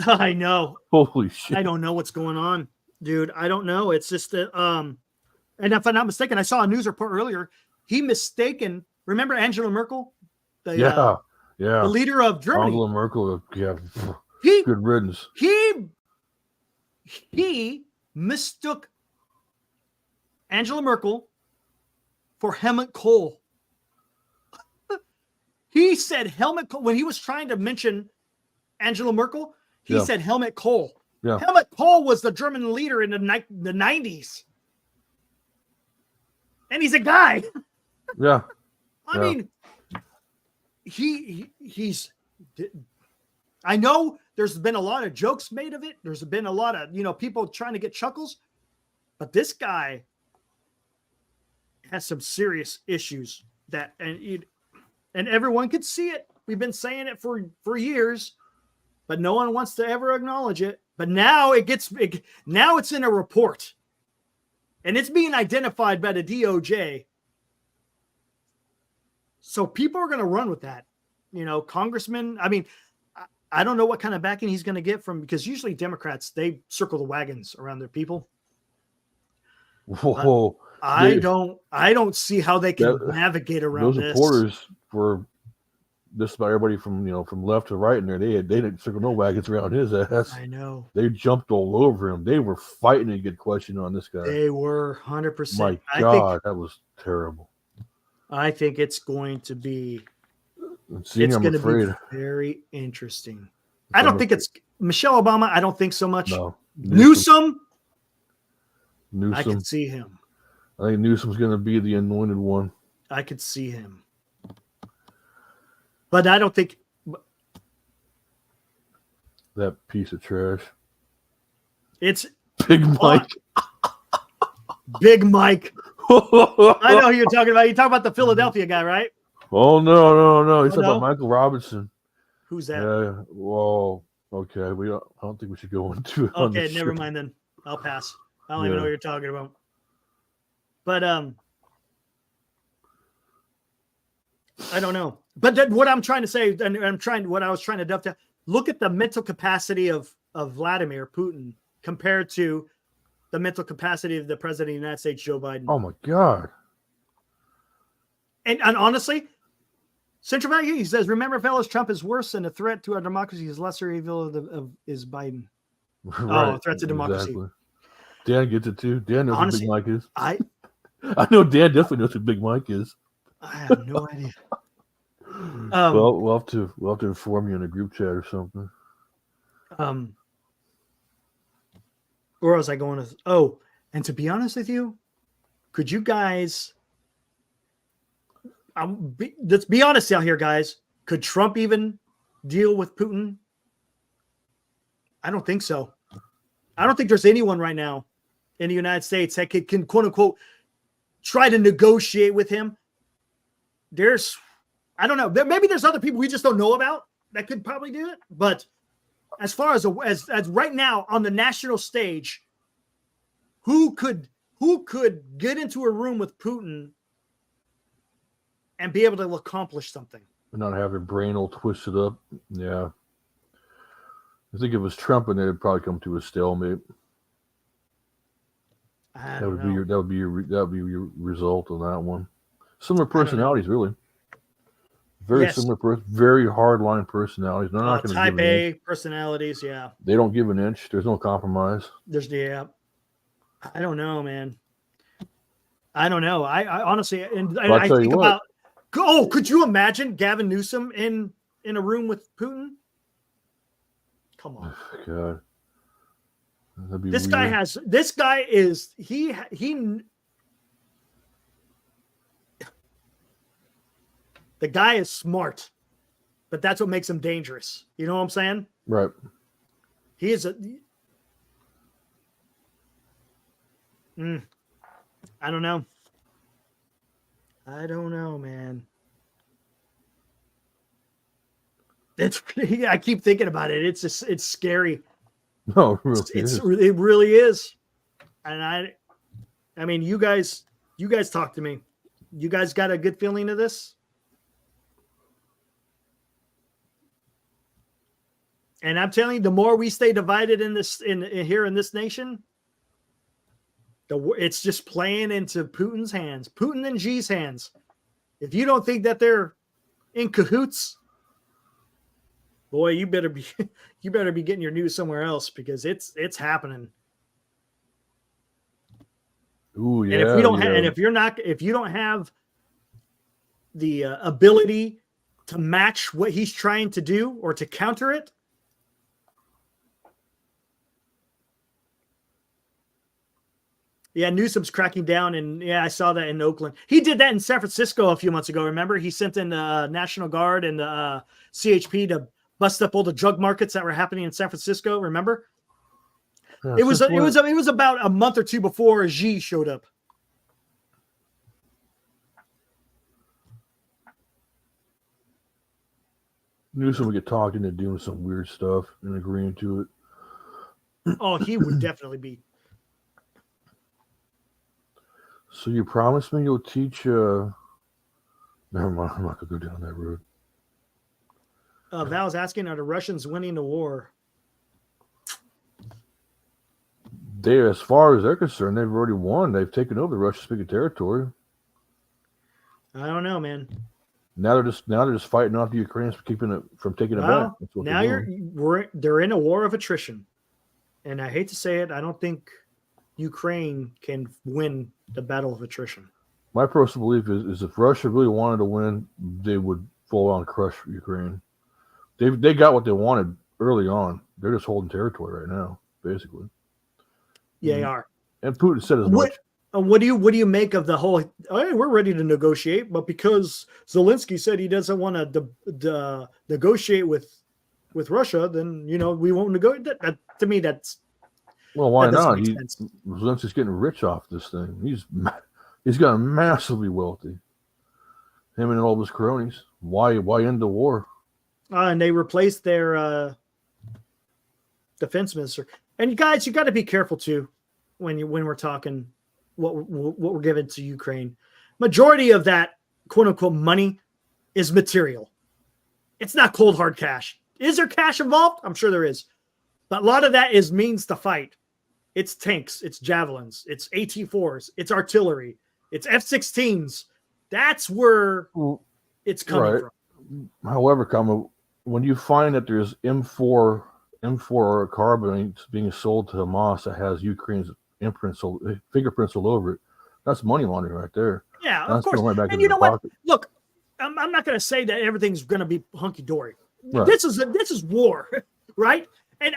I know. Holy shit. I don't know what's going on, dude. I don't know. It's just that, and if I'm not mistaken, I saw a news report earlier. Remember Angela Merkel? The leader of Germany. Angela Merkel, good riddance. He mistook Angela Merkel for Helmut Kohl. He said Helmut Kohl when he was trying to mention Angela Merkel. He said Helmut Kohl. Yeah. Helmut Kohl was the German leader in the 90s, and he's a guy. Yeah. I mean, he's. I know there's been a lot of jokes made of it. There's been a lot of people trying to get chuckles, but this guy has some serious issues and everyone could see it. We've been saying it for years, but no one wants to ever acknowledge it. But now now it's in a report, and it's being identified by the DOJ. So people are going to run with that. Congressman. I mean, I don't know what kind of backing he's going to get because usually Democrats, they circle the wagons around their people. Whoa. I don't see how they can navigate around those this. Reporters were just about everybody from left to right in there. They didn't circle no wagons around his ass. I know. They jumped all over him. They were fighting to get question on this guy. They were 100%. My God, that was terrible. I think it's going to be. It's going to be very interesting. I don't think it's Michelle Obama. I don't think so much. No. Newsom. I could see him. I think Newsom's going to be the anointed one. I could see him. But I don't think. That piece of trash. It's Big Mike. Big Mike. I know who you're talking about. You're talking about the Philadelphia guy, right? Oh, no. He's talking about Michael Robinson. Who's that? Yeah. Well, okay. I don't think we should go into it. Okay, never mind then. I'll pass. I don't even know what you're talking about. But I don't know. But what I'm trying to say, and what I was trying to dovetail, look at the mental capacity of Vladimir Putin compared to the mental capacity of the president of the United States, Joe Biden. Oh my God. And honestly, Central Bank, he says, remember, fellas, Trump is worse than a threat to our democracy. His lesser evil is Biden. Right. Oh, a threat to democracy. Exactly. Dan gets it too. Dan knows Honestly, who Big Mike is. I know Dan definitely knows who Big Mike is. I have no idea. Well, we'll have to inform you in a group chat or something. Where was I going with? Oh, and to be honest with you, could you guys? Let's be honest out here, guys. Could Trump even deal with Putin? I don't think so. I don't think there's anyone right now in the United States that can quote unquote try to negotiate with him. I don't know. Maybe there's other people we just don't know about that could probably do it. But as far as right now on the national stage, who could get into a room with Putin and be able to accomplish something? Not have your brain all twisted up. Yeah. I think if it was Trump, and they'd probably come to a stalemate. That would be your result on that one. Similar personalities, really. Very similar, very hardline personalities. They're not going to type A personalities. Yeah, they don't give an inch. There's no compromise. I don't know, man. I don't know. I honestly, and I think about. Oh, could you imagine Gavin Newsom in a room with Putin? Come on, God. This guy is he. The guy is smart, but that's what makes him dangerous. You know what I'm saying? Right. He is I don't know. I don't know, man. I keep thinking about it. It's scary. No, it really is. And I mean, you guys talk to me. You guys got a good feeling of this? And I'm telling you, the more we stay divided in this nation, it's just playing into Putin's hands, Putin and Xi's hands. If you don't think that they're in cahoots, boy, you better be getting your news somewhere else, because it's happening. Ooh, yeah. And if we don't have, and if you don't have the ability to match what he's trying to do or to counter it, yeah, Newsom's cracking down, and yeah, I saw that in Oakland. He did that in San Francisco a few months ago. Remember, he sent in the National Guard and the CHP to bust up all the drug markets that were happening in San Francisco. Remember? Yeah, it was about a month or two before Xi showed up. Newsom would get talked into doing some weird stuff and agreeing to it. Oh, he would definitely be. So you promised me you'll teach. Never mind, I'm not gonna go down that road. Val's asking, are the Russians winning the war? They, as far as they're concerned, they've already won. They've taken over the Russian-speaking territory. I don't know, man. Now they're just fighting off the Ukrainians for taking it back. Now they're in a war of attrition, and I hate to say it, I don't think Ukraine can win the battle of attrition. My personal belief is if Russia really wanted to win, they would full on crush Ukraine. They got what they wanted early on. They're just holding territory right now, basically. Yeah, they are. And Putin said as much. What do you make of the whole? Hey, we're ready to negotiate, but because Zelensky said he doesn't want to negotiate with Russia, then we won't negotiate. To me, that's why not? Zelensky's getting rich off this thing. He's gotten massively wealthy. Him and all of his cronies. Why end the war? And they replaced their defense minister. And guys, you got to be careful too when we're talking what we're giving to Ukraine. Majority of that quote unquote money is material. It's not cold hard cash. Is there cash involved? I'm sure there is, but a lot of that is means to fight. it's tanks, it's javelins, it's AT-4s, it's artillery, it's F-16s. That's where it's coming from. However, when you find that there's M4 carbine's being sold to Hamas that has Ukraine's fingerprints all over it, that's money laundering right there. Yeah, that's of course. Right back and you know what? Pocket. Look, I'm not going to say that everything's going to be hunky dory. Right. This is war, right? And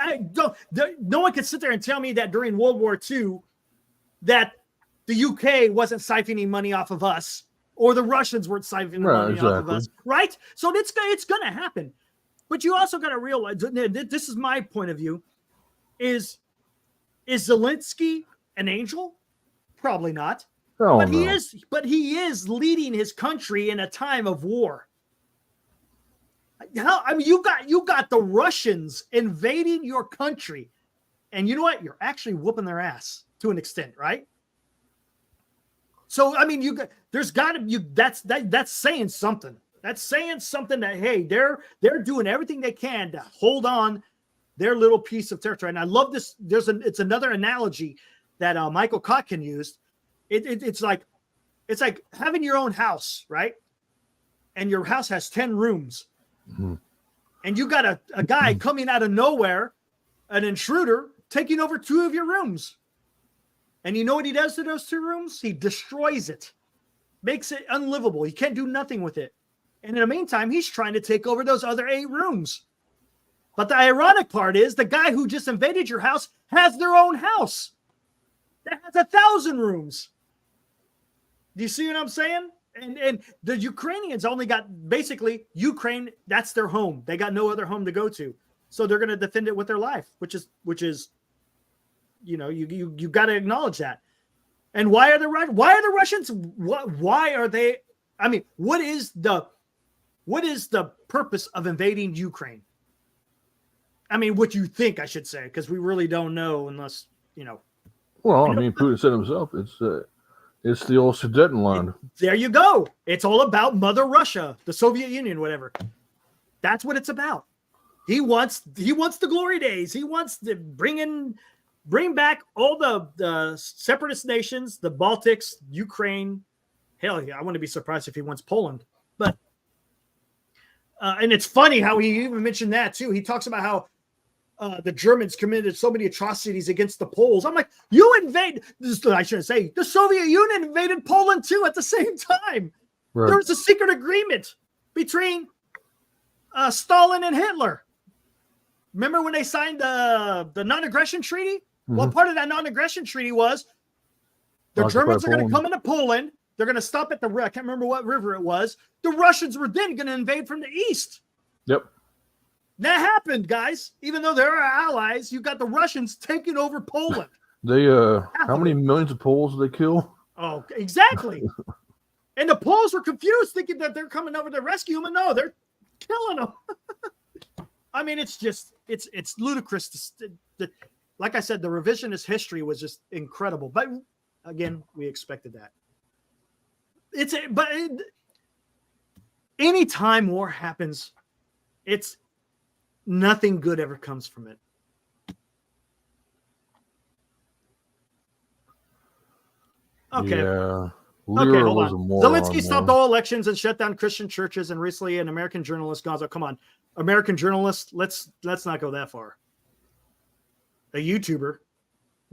no one can sit there and tell me that during World War II that the UK wasn't siphoning money off of us, or the Russians weren't siphoning money off of us, right? So it's going to happen. But you also got to realize, this is my point of view, is Zelensky an angel? Probably not. But he is leading his country in a time of war. You got the Russians invading your country, and you know what? You're actually whooping their ass to an extent, right? So there's got to be that's saying something. That's saying something that, hey, they're doing everything they can to hold on their little piece of territory. And I love this. It's another analogy that Michael Kotkin used. It's like having your own house, right? And your house has 10 rooms. Mm-hmm. And you got a guy coming out of nowhere, an intruder, taking over 2 of your rooms. And you know what he does to those 2 rooms? He destroys it, makes it unlivable. He can't do nothing with it. And in the meantime, he's trying to take over those other 8 rooms. But the ironic part is the guy who just invaded your house has their own house that has 1,000 rooms. Do you see what I'm saying? And the Ukrainians only got, basically, Ukraine, that's their home. They got no other home to go to. So they're going to defend it with their life, which is you got to acknowledge that. And why are the Russians? Why are they? I mean, what is the purpose of invading Ukraine? I mean, what you think, I should say, because we really don't know unless, Well, Putin said himself, it's the old Sudetenland. There you go. It's all about Mother Russia, the Soviet Union, whatever. That's what it's about. He wants the glory days. He wants to bring back all the separatist nations, the Baltics, Ukraine. Hell yeah, I wouldn't be surprised if he wants Poland. But and it's funny how he even mentioned that too. He talks about how the Germans committed so many atrocities against the Poles. I'm like, I shouldn't say, the Soviet Union invaded Poland too at the same time. Right. There was a secret agreement between Stalin and Hitler. Remember when they signed the non-aggression treaty? Mm-hmm. Well, part of that non-aggression treaty was the Germans are going to come into Poland. They're going to stop at I can't remember what river it was. The Russians were then going to invade from the east. Yep. That happened, guys. Even though they're our allies, you got the Russians taking over Poland. They how many millions of Poles did they kill? Oh, exactly. And the Poles were confused, thinking that they're coming over to rescue them, and no, they're killing them. I mean, it's ludicrous. Like I said, the revisionist history was just incredible. But again, we expected that. Anytime war happens, it's nothing good ever comes from it. Okay. Yeah. Okay, hold on. Zelensky stopped all elections and shut down Christian churches, and recently an American journalist goes, oh, come on, American journalist, let's not go that far. A YouTuber.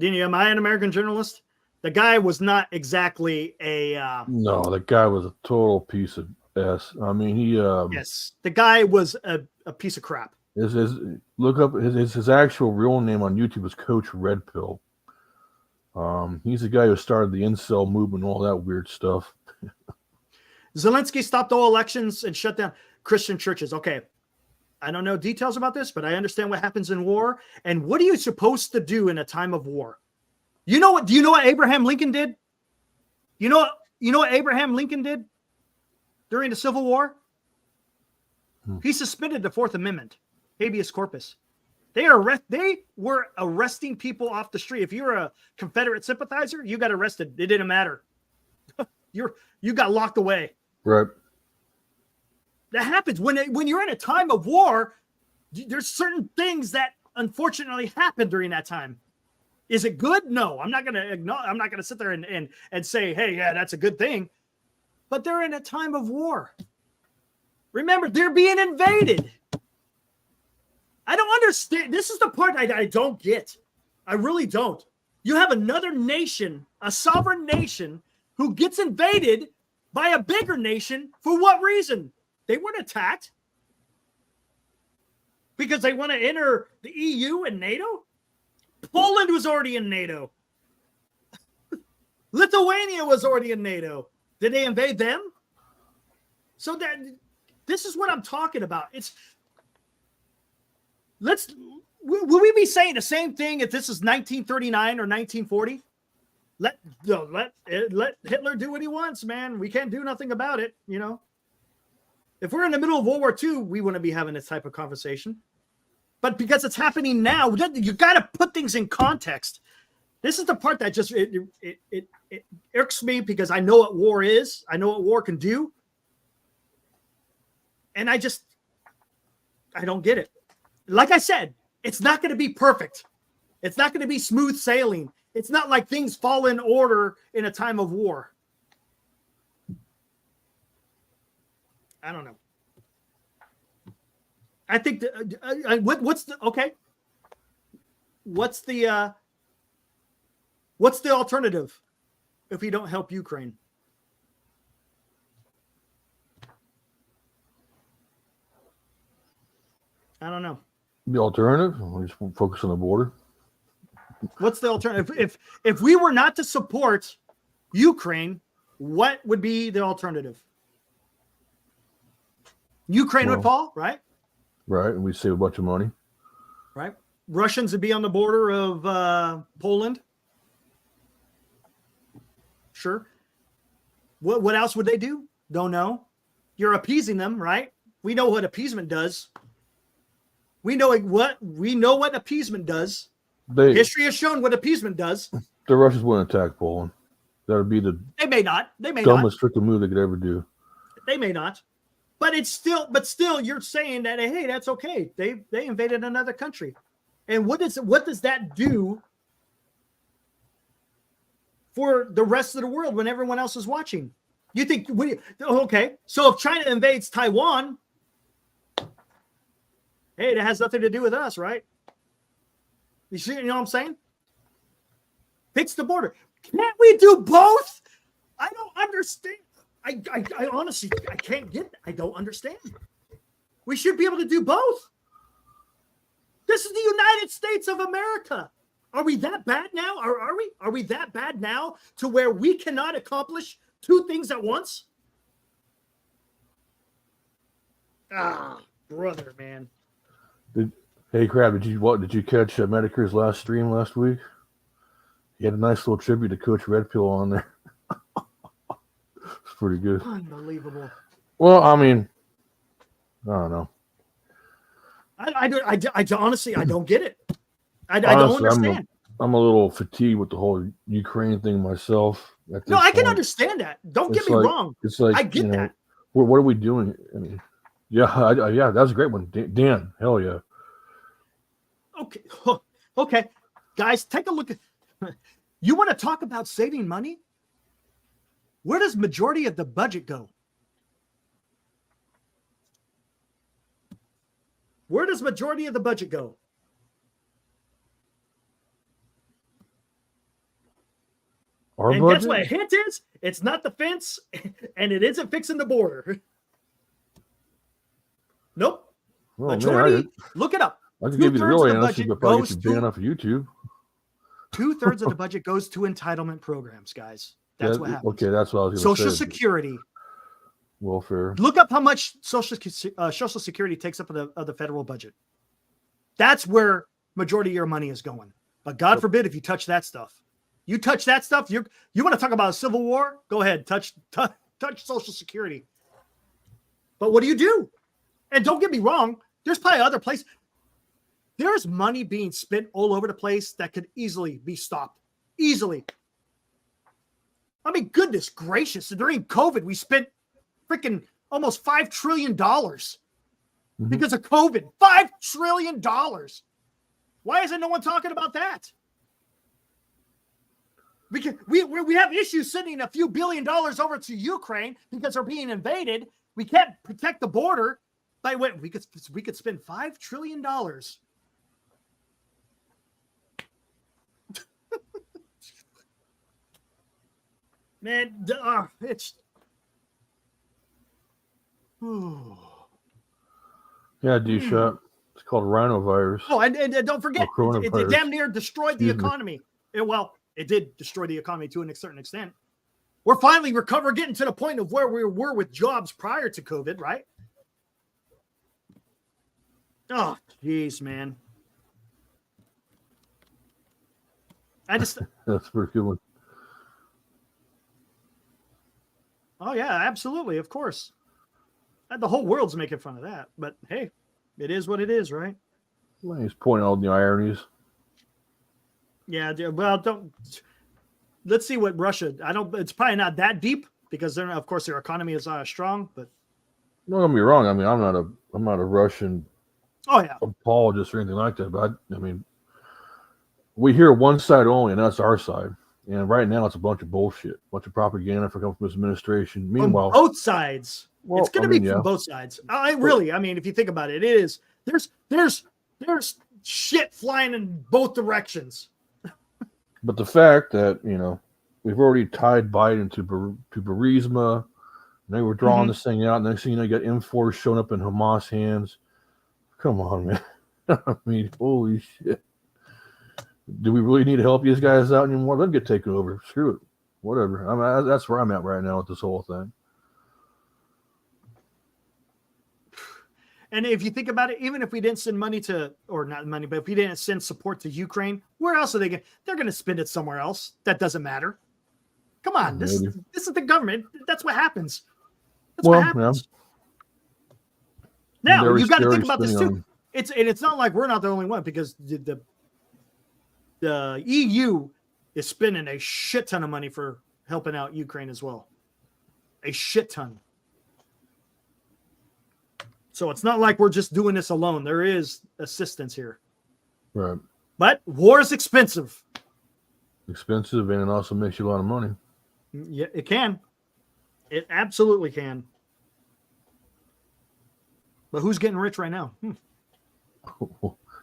Am I an American journalist? The guy was not exactly a... No, the guy was a total piece of S. I mean, he... yes, the guy was a piece of crap. Look up his actual real name on YouTube is Coach Red Pill. He's the guy who started the incel movement and all that weird stuff. Zelensky stopped all elections and shut down Christian churches. Okay. I don't know details about this, but I understand what happens in war. And what are you supposed to do in a time of war? Do you know what Abraham Lincoln did? You know what Abraham Lincoln did during the Civil War? He suspended the 4th Amendment, habeas corpus. They were arresting people off the street. If you're a Confederate sympathizer, you got arrested. It didn't matter. You got locked away. Right. That happens when you're in a time of war. There's certain things that unfortunately happen during that time. Is it good? No, I'm not going to sit there and say, hey, yeah, that's a good thing. But they're in a time of war. Remember, they're being invaded. I don't understand. This is the part I don't get. I really don't. You have another nation, a sovereign nation, who gets invaded by a bigger nation. For what reason? They weren't attacked. Because they want to enter the EU and NATO? Poland was already in NATO. Lithuania was already in NATO. Did they invade them? So that this is what I'm talking about. Will we be saying the same thing if this is 1939 or 1940? Let Hitler do what he wants, man. We can't do nothing about it, you know. If we're in the middle of World War II, we wouldn't be having this type of conversation. But because it's happening now, you got to put things in context. This is the part that just it irks me because I know what war is. I know what war can do. And I don't get it. Like I said, it's not going to be perfect. It's not going to be smooth sailing. It's not like things fall in order in a time of war. I don't know. I think what's the alternative if we don't help Ukraine? I don't know. The alternative? We just focus on the border. What's the alternative? If we were not to support Ukraine, what would be the alternative? Ukraine would fall, right? Right, and we save a bunch of money. Right. Russians would be on the border of Poland. Sure. What else would they do? Don't know. You're appeasing them, right? We know what appeasement does. We know what appeasement does. History has shown what appeasement does. The Russians wouldn't attack Poland. That would be the They may not. They may dumbest freaking move they could ever do. They may not. But still, you're saying that, hey, that's okay. They invaded another country. And what does that do for the rest of the world when everyone else is watching? You think, okay, so if China invades Taiwan, hey, that has nothing to do with us, right? You know what I'm saying? Fix the border. Can't we do both? I don't understand. I honestly, I can't get that. I don't understand. We should be able to do both. This is the United States of America. Are we that bad now? Are we that bad now to where we cannot accomplish two things at once? Ah, brother, man. Hey, Crab, did you catch Medicare's last stream last week? He had a nice little tribute to Coach Red Pill on there. It's pretty good. Unbelievable. Well, I mean, I don't know. I honestly, I don't get it. I don't understand. I'm a little fatigued with the whole Ukraine thing myself. No, I can understand that. Don't get me wrong. It's like, I get that. What are we doing? I mean, yeah, that's a great one. Dan, hell yeah. Okay. Guys, take a look at. You want to talk about saving money? Where does majority of the budget go? Where does majority of the budget go? And budget? Guess what? A hint is it's not the fence, and it isn't fixing the border. Nope. Well, majority. Look it up. I can give you the real answer, but probably get you banned off of YouTube. 2/3 of the budget goes to entitlement programs, guys. That's what happens. Okay, that's what I was going to say. Social Security, welfare. Look up how much Social Security takes up of the federal budget. That's where majority of your money is going. But God forbid if you touch that stuff. You touch that stuff. You want to talk about a civil war? Go ahead, touch Social Security. But what do? And don't get me wrong. There's probably other places. There's money being spent all over the place that could easily be stopped. Easily. I mean, goodness gracious. During COVID, we spent freaking almost $5 trillion because of COVID. $5 trillion. Why isn't no one talking about that? We have issues sending a few $1 billion over to Ukraine because they're being invaded. We can't protect the border. But wait, we could spend $5 trillion. Man, it's. Yeah, D-Shot. It's called rhinovirus. Oh, and don't forget, it damn near destroyed the economy. Well, it did destroy the economy to a certain extent. We're finally we're getting to the point of where we were with jobs prior to COVID, right? Oh, jeez, man. That's a pretty good one. Oh, yeah, absolutely. Of course. The whole world's making fun of that. But hey, it is what it is, right? Well, he's pointing out the ironies. Yeah, well, let's see what Russia. It's probably not that deep because they're, of course, their economy is strong, but don't get me wrong. I mean, I'm not a Russian apologist or anything like that, but I mean, we hear one side only, and that's our side. And right now, it's a bunch of bullshit, a bunch of propaganda for coming from this administration. Meanwhile, on both sides, it's going to be from both sides. I mean, if you think about it, it is. There's shit flying in both directions. But the fact that we've already tied Biden to Burisma, and they were drawing this thing out. Next thing you know, you got M4 showing up in Hamas hands. Come on, man. I mean, holy shit. Do we really need to help these guys out anymore? Let them get taken over. Screw it. Whatever. I mean, that's where I'm at right now with this whole thing. And if you think about it, even if we didn't send money or not money, but if we didn't send support to Ukraine, where else are they going? They're going to spend it somewhere else. That doesn't matter. Come on, this is the government. That's what happens. That's what happens. Yeah. Now you got to think about this too. It's not like we're not the only one because the EU is spending a shit ton of money for helping out Ukraine as well. A shit ton. So it's not like we're just doing this alone. There is assistance here. Right. But war is expensive. Expensive, and it also makes you a lot of money. Yeah, it can. It absolutely can. But who's getting rich right now?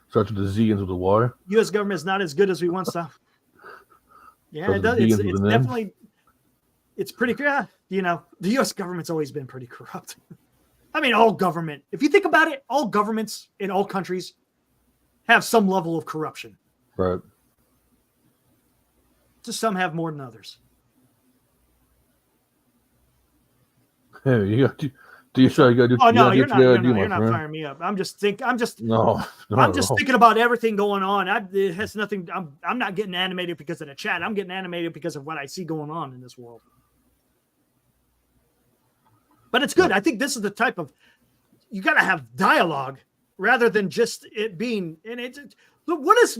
Starts with the Z, ends with the Y. U.S. government is not as good as we once thought. Yeah, it does. It's definitely. It's pretty. Yeah, the U.S. government's always been pretty corrupt. I mean, all government. If you think about it, all governments in all countries have some level of corruption. Right. Just some have more than others. Hey, you got to do you got to do. Oh no, you're not firing me up. I'm just thinking about everything going on. It has nothing. I'm not getting animated because of the chat. I'm getting animated because of what I see going on in this world. But it's good. I think this is the type of you got to have dialogue rather than just it being. And what is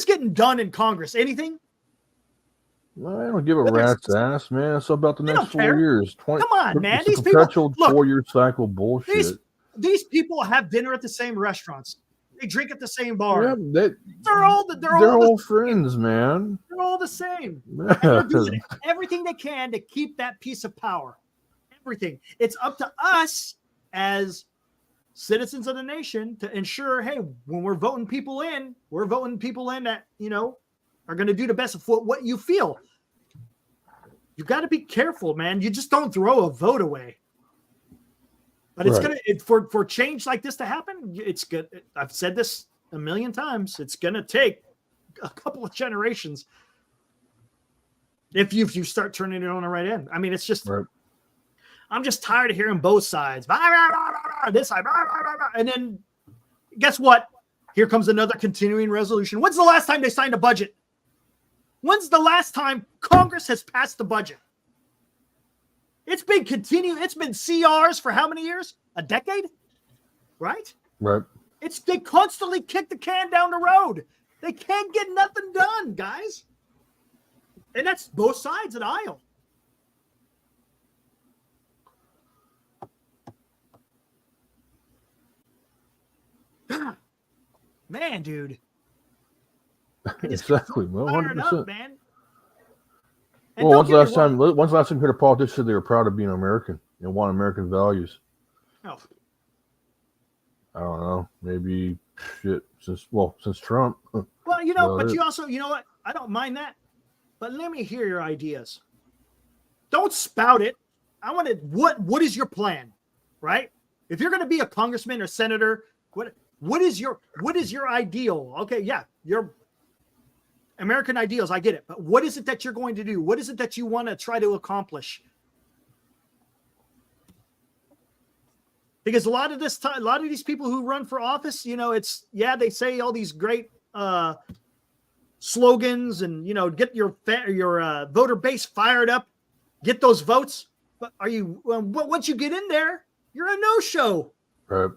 getting done in Congress? Anything? I don't give a rat's ass, man. It's about the next 4 years. Come on, man. These perpetual 4-year cycle bullshit. These people have dinner at the same restaurants. They drink at the same bar. Yeah, they're all friends, man. They're all the same. And they're doing everything they can to keep that piece of power. Everything. It's up to us as citizens of the nation to ensure, hey, when we're voting people in that, are going to do the best of what you feel. You got to be careful, man. You just don't throw a vote away. But it's going to, for change like this to happen, it's good. I've said this a million times. It's going to take a couple of generations if you start turning it on the right end. I mean, it's just, I'm just tired of hearing both sides. This side, and then guess what? Here comes another continuing resolution. When's the last time they signed a budget? When's the last time Congress has passed the budget? It's been It's been CRs for how many years? A decade? Right? Right. They constantly kick the can down the road. They can't get nothing done, guys. And that's both sides of the aisle. Man, dude. Exactly. Well, fired 100%. up, man. And well, when's the last time you heard a politician say they were proud of being American and want American values? Oh. I don't know. Maybe since Trump. Well, but you also, you know what? I don't mind that. But let me hear your ideas. Don't spout it. I want to. What is your plan, right? If you're going to be a congressman or senator, what is your ideal? Okay, yeah, your American ideals, I get it. But what is it that you're going to do? What is it that you want to try to accomplish? Because a lot of these people who run for office, they say all these great slogans and get your voter base fired up, get those votes. But once you get in there, you're a no-show. Right.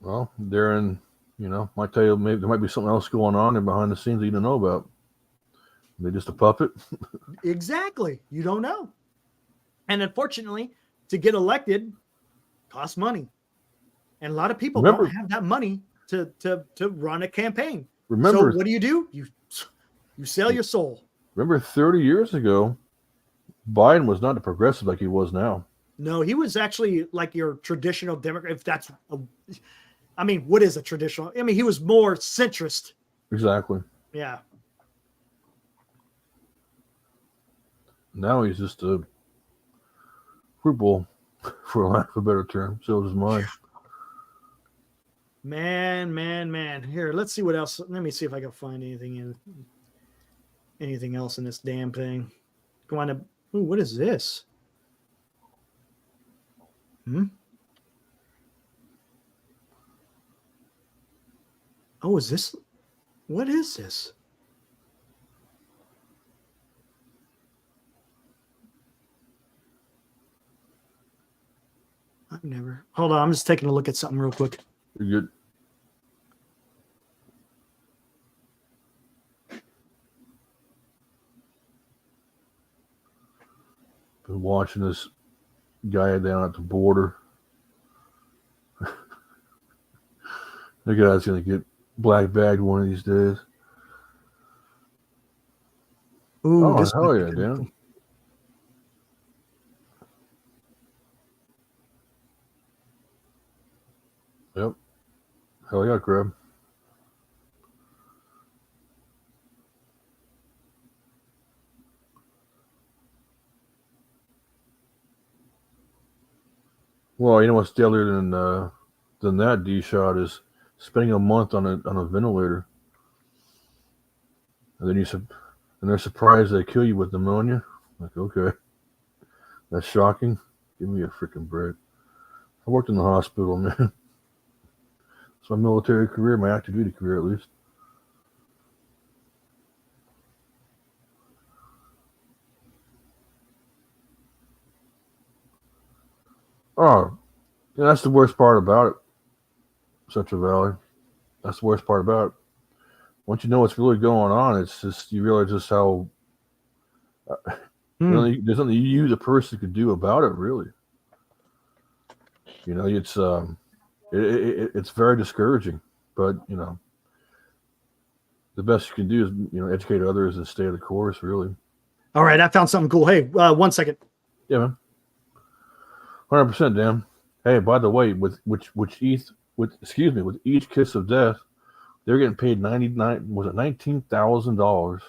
Well, Darren, might tell you maybe there might be something else going on there behind the scenes that you don't know about. They're just a puppet. Exactly. You don't know. And unfortunately, to get elected costs money. And a lot of people don't have that money to run a campaign. So what do? You sell your soul. Remember 30 years ago, Biden was not a progressive like he was now. No, he was actually like your traditional Democrat. If that's, what is a traditional? He was more centrist. Exactly. Yeah. Now he's just a fruitball, for lack of a better term. So is mine. Man. Here, let's see what else. Let me see if I can find anything else in this damn thing. Go on to. Ooh, what is this? Oh, is this? What is this? I've never. Hold on, I'm just taking a look at something real quick. You're good. Been watching this guy down at the border. The guy's gonna get black bagged one of these days. Ooh, oh, hell yeah, Dan. Yep. Hell yeah, Grab. Well, you know what's deadlier than that D-shot is spending a month on a ventilator, and then they're surprised they kill you with pneumonia. Like, okay, that's shocking. Give me a freaking break. I worked in the hospital, man. It's my military career, my active duty career at least. Oh, yeah, that's the worst part about it, Central Valley. That's the worst part about it. Once you know what's really going on, it's just you realize just how there's nothing you, the person, could do about it. Really, it's it's very discouraging. But the best you can do is educate others and stay the course. Really. All right, I found something cool. Hey, 1 second. Yeah, man. 100%, Dan. Hey, by the way, with each kiss of death, they're getting paid $19,000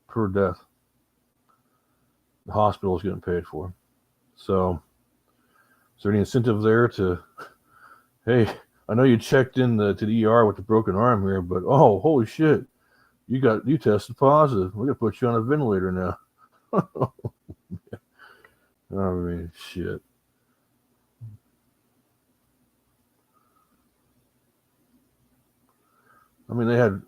per death. The hospital is getting paid for. So, is there any incentive there to? Hey, I know you checked in to the ER with the broken arm here, but oh, holy shit, you tested positive. We're gonna put you on a ventilator now. I mean, shit. I mean, they had,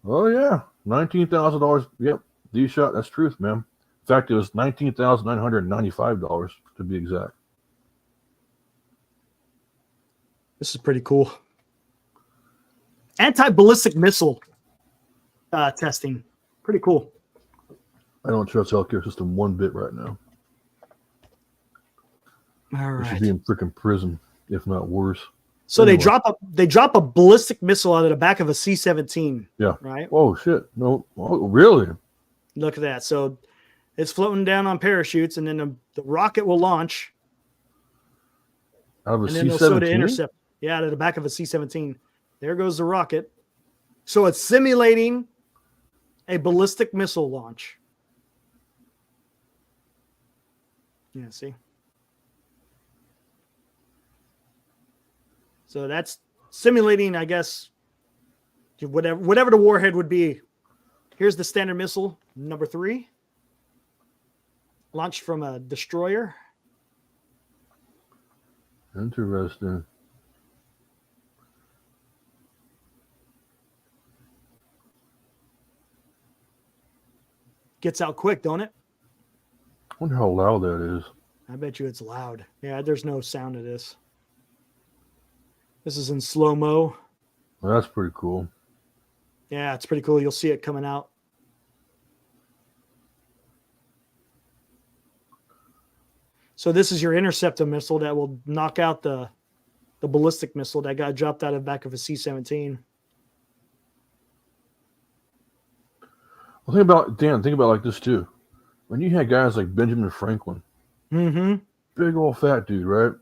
oh yeah, $19,000. Yep, D-shot. That's truth, man. In fact, it was $19,995 to be exact. This is pretty cool. Anti-ballistic missile testing. Pretty cool. I don't trust healthcare system one bit right now. All right. They should be in freaking prison, if not worse. So Anyway. they drop a ballistic missile out of the back of a C-17. Yeah. Right. Oh shit! No. Oh, really? Look at that. So it's floating down on parachutes, and then the rocket will launch. Out of a and then they'll C-17? to intercept. Yeah, out of the back of a C-17. There goes the rocket. So it's simulating a ballistic missile launch. Yeah, see? So that's simulating, I guess, whatever the warhead would be. Here's the Standard Missile number 3. Launched from a destroyer. Interesting. Gets out quick, don't it? I wonder how loud that is. I bet you it's loud. Yeah, there's no sound of this. This is in slow-mo. Well, that's pretty cool. Yeah, it's pretty cool. You'll see it coming out. So this is your interceptor missile that will knock out the ballistic missile that got dropped out of the back of a C-17. Well, think about like this too. When you had guys like Benjamin Franklin, big old fat dude, right?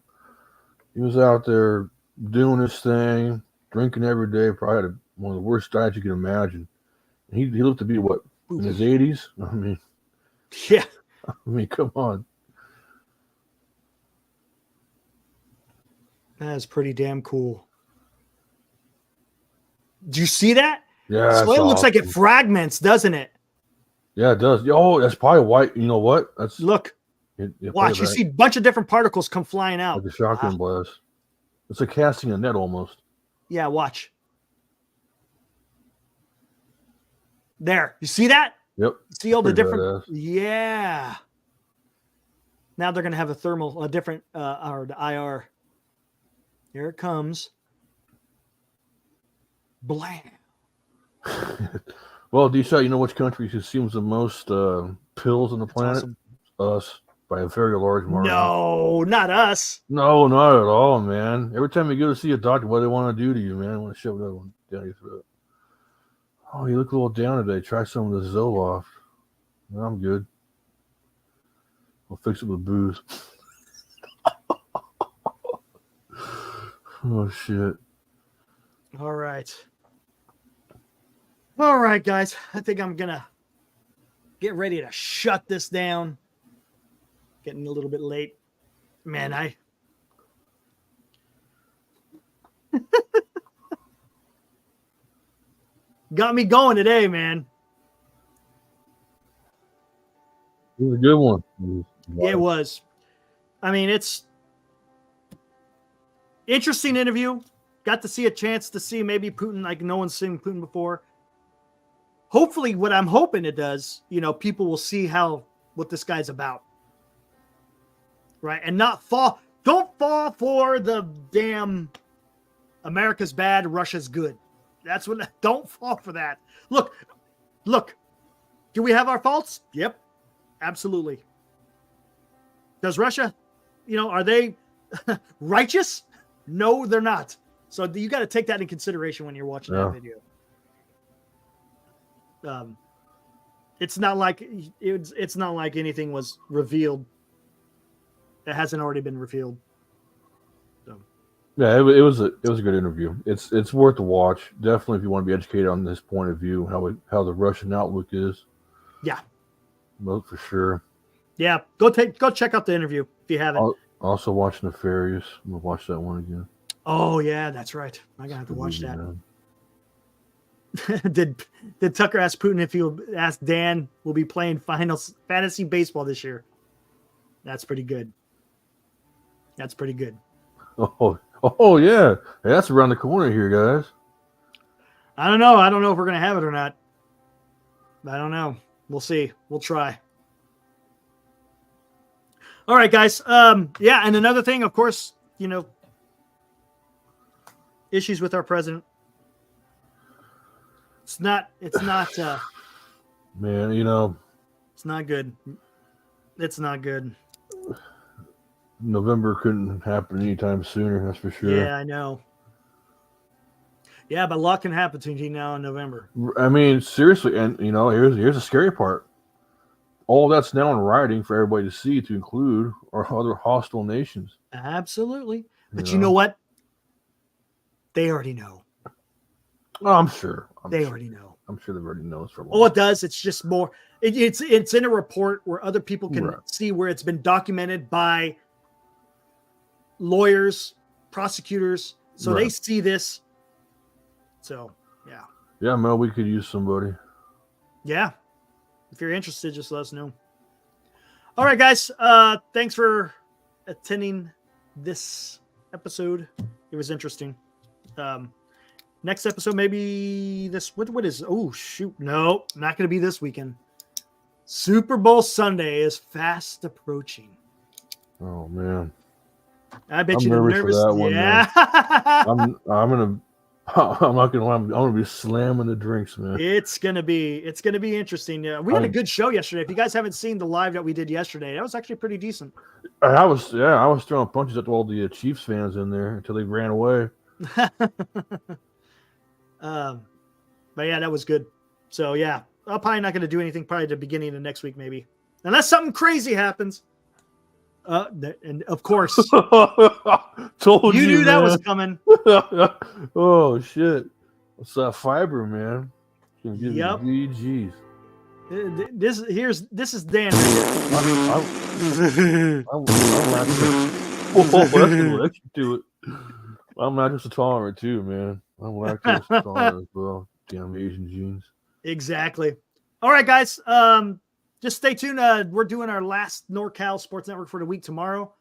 He was out there doing his thing, drinking every day, probably had one of the worst diets you can imagine. And he looked to be what, in his 80s? I mean, yeah. I mean, come on. That is pretty damn cool. Do you see that? Yeah. So it looks like it fragments, doesn't it? Yeah, it does. Oh, that's probably why. You know what? That's look. Watch, you see a bunch of different particles come flying out. Like a shotgun blast. It's like casting a net almost. Yeah, watch. There. You see that? Yep. See all the different badass. Yeah. Now they're gonna have a different or the IR. Here it comes. Blam. Well, D-Shot, you know which country consumes the most pills on the planet? Awesome. Us, by a very large margin. No, not us. No, not at all, man. Every time you go to see a doctor, what do they want to do to you, man? They want to shove that one down your throat. Oh, you look a little down today. Try some of the Zoloft. No, I'm good. I'll fix it with booze. Oh, shit. All right. All right, guys. I think I'm going to get ready to shut this down. Getting a little bit late. Man, got me going today, man. It was a good one. It was. I mean, it's interesting interview. Got to see a chance to see maybe Putin like no one's seen Putin before. Hopefully, what I'm hoping it does, people will see what this guy's about. Right? And don't fall for the damn America's bad, Russia's good. Don't fall for that. Look. Do we have our faults? Yep. Absolutely. Does Russia, are they righteous? No, they're not. So you got to take that in consideration when you're watching that video. It's not like anything was revealed that hasn't already been revealed. So. Yeah, it was a good interview. It's worth a watch. Definitely, if you want to be educated on this point of view, how the Russian outlook is. Yeah. Well, for sure. Yeah, go check out the interview if you haven't. Also watch Nefarious. I'm gonna watch that one again. Oh yeah, that's right. I gotta have to watch that. Did Tucker ask Putin if he'll ask Dan will be playing fantasy baseball this year? That's pretty good. That's pretty good. Oh yeah. Hey, that's around the corner here, guys. I don't know if we're gonna have it or not. I don't know. We'll see. We'll try. All right, guys. Yeah, and another thing, of course, issues with our president. It's not man, it's not good. It's not good. November couldn't happen anytime sooner, that's for sure. Yeah, I know. Yeah, but a lot can happen between now and November. I mean, seriously, and here's the scary part. All that's now in writing for everybody to see, to include our other hostile nations. Absolutely. But you know what? They already know. Oh, I'm sure. They already know. I'm sure they've already known this for a while. All it does, it's just more. It's in a report where other people can see where it's been documented by lawyers, prosecutors, so they see this. So yeah. Yeah, Mel, we could use somebody. Yeah. If you're interested, just let us know. All right, guys. Thanks for attending this episode. It was interesting. Next episode, maybe this. What is? Oh shoot! No, not going to be this weekend. Super Bowl Sunday is fast approaching. Oh man, I bet you're nervous. For that one, yeah, I'm not gonna lie. I'm gonna be slamming the drinks, man. It's gonna be interesting. We had a good show yesterday. If you guys haven't seen the live that we did yesterday, that was actually pretty decent. I was throwing punches at all the Chiefs fans in there until they ran away. But yeah, that was good. So yeah, I'm probably not going to do anything probably at the beginning of next week, maybe, unless something crazy happens. And of course, told you knew that was coming. Oh shit! What's that fiber, man? Yep. VGs. This is Dan. That's electric to it. I'm lactose intolerant too, man. I'm lactose intolerant as well. Damn Asian genes. Exactly. All right, guys. Just stay tuned. We're doing our last NorCal Sports Network for the week tomorrow.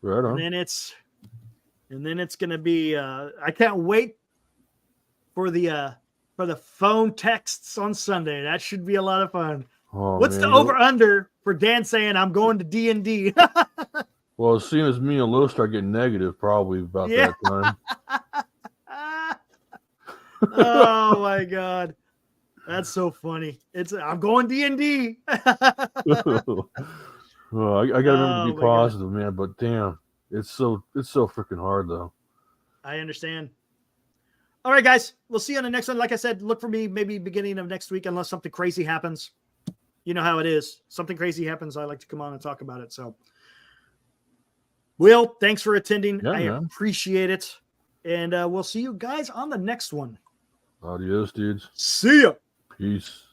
Right on. And then it's gonna be. I can't wait for the phone texts on Sunday. That should be a lot of fun. Oh, what's the over under for Dan saying I'm going to D&D? Well, as soon as me and Lo start getting negative, probably about that time. Oh my god, that's so funny! I'm going D&D. Well, I gotta remember to be positive, man. But damn, it's so freaking hard though. I understand. All right, guys, we'll see you on the next one. Like I said, look for me maybe beginning of next week, unless something crazy happens. You know how it is. Something crazy happens, I like to come on and talk about it. So, Will, thanks for attending. I appreciate it. And we'll see you guys on the next one. Adios, dudes. See ya. Peace.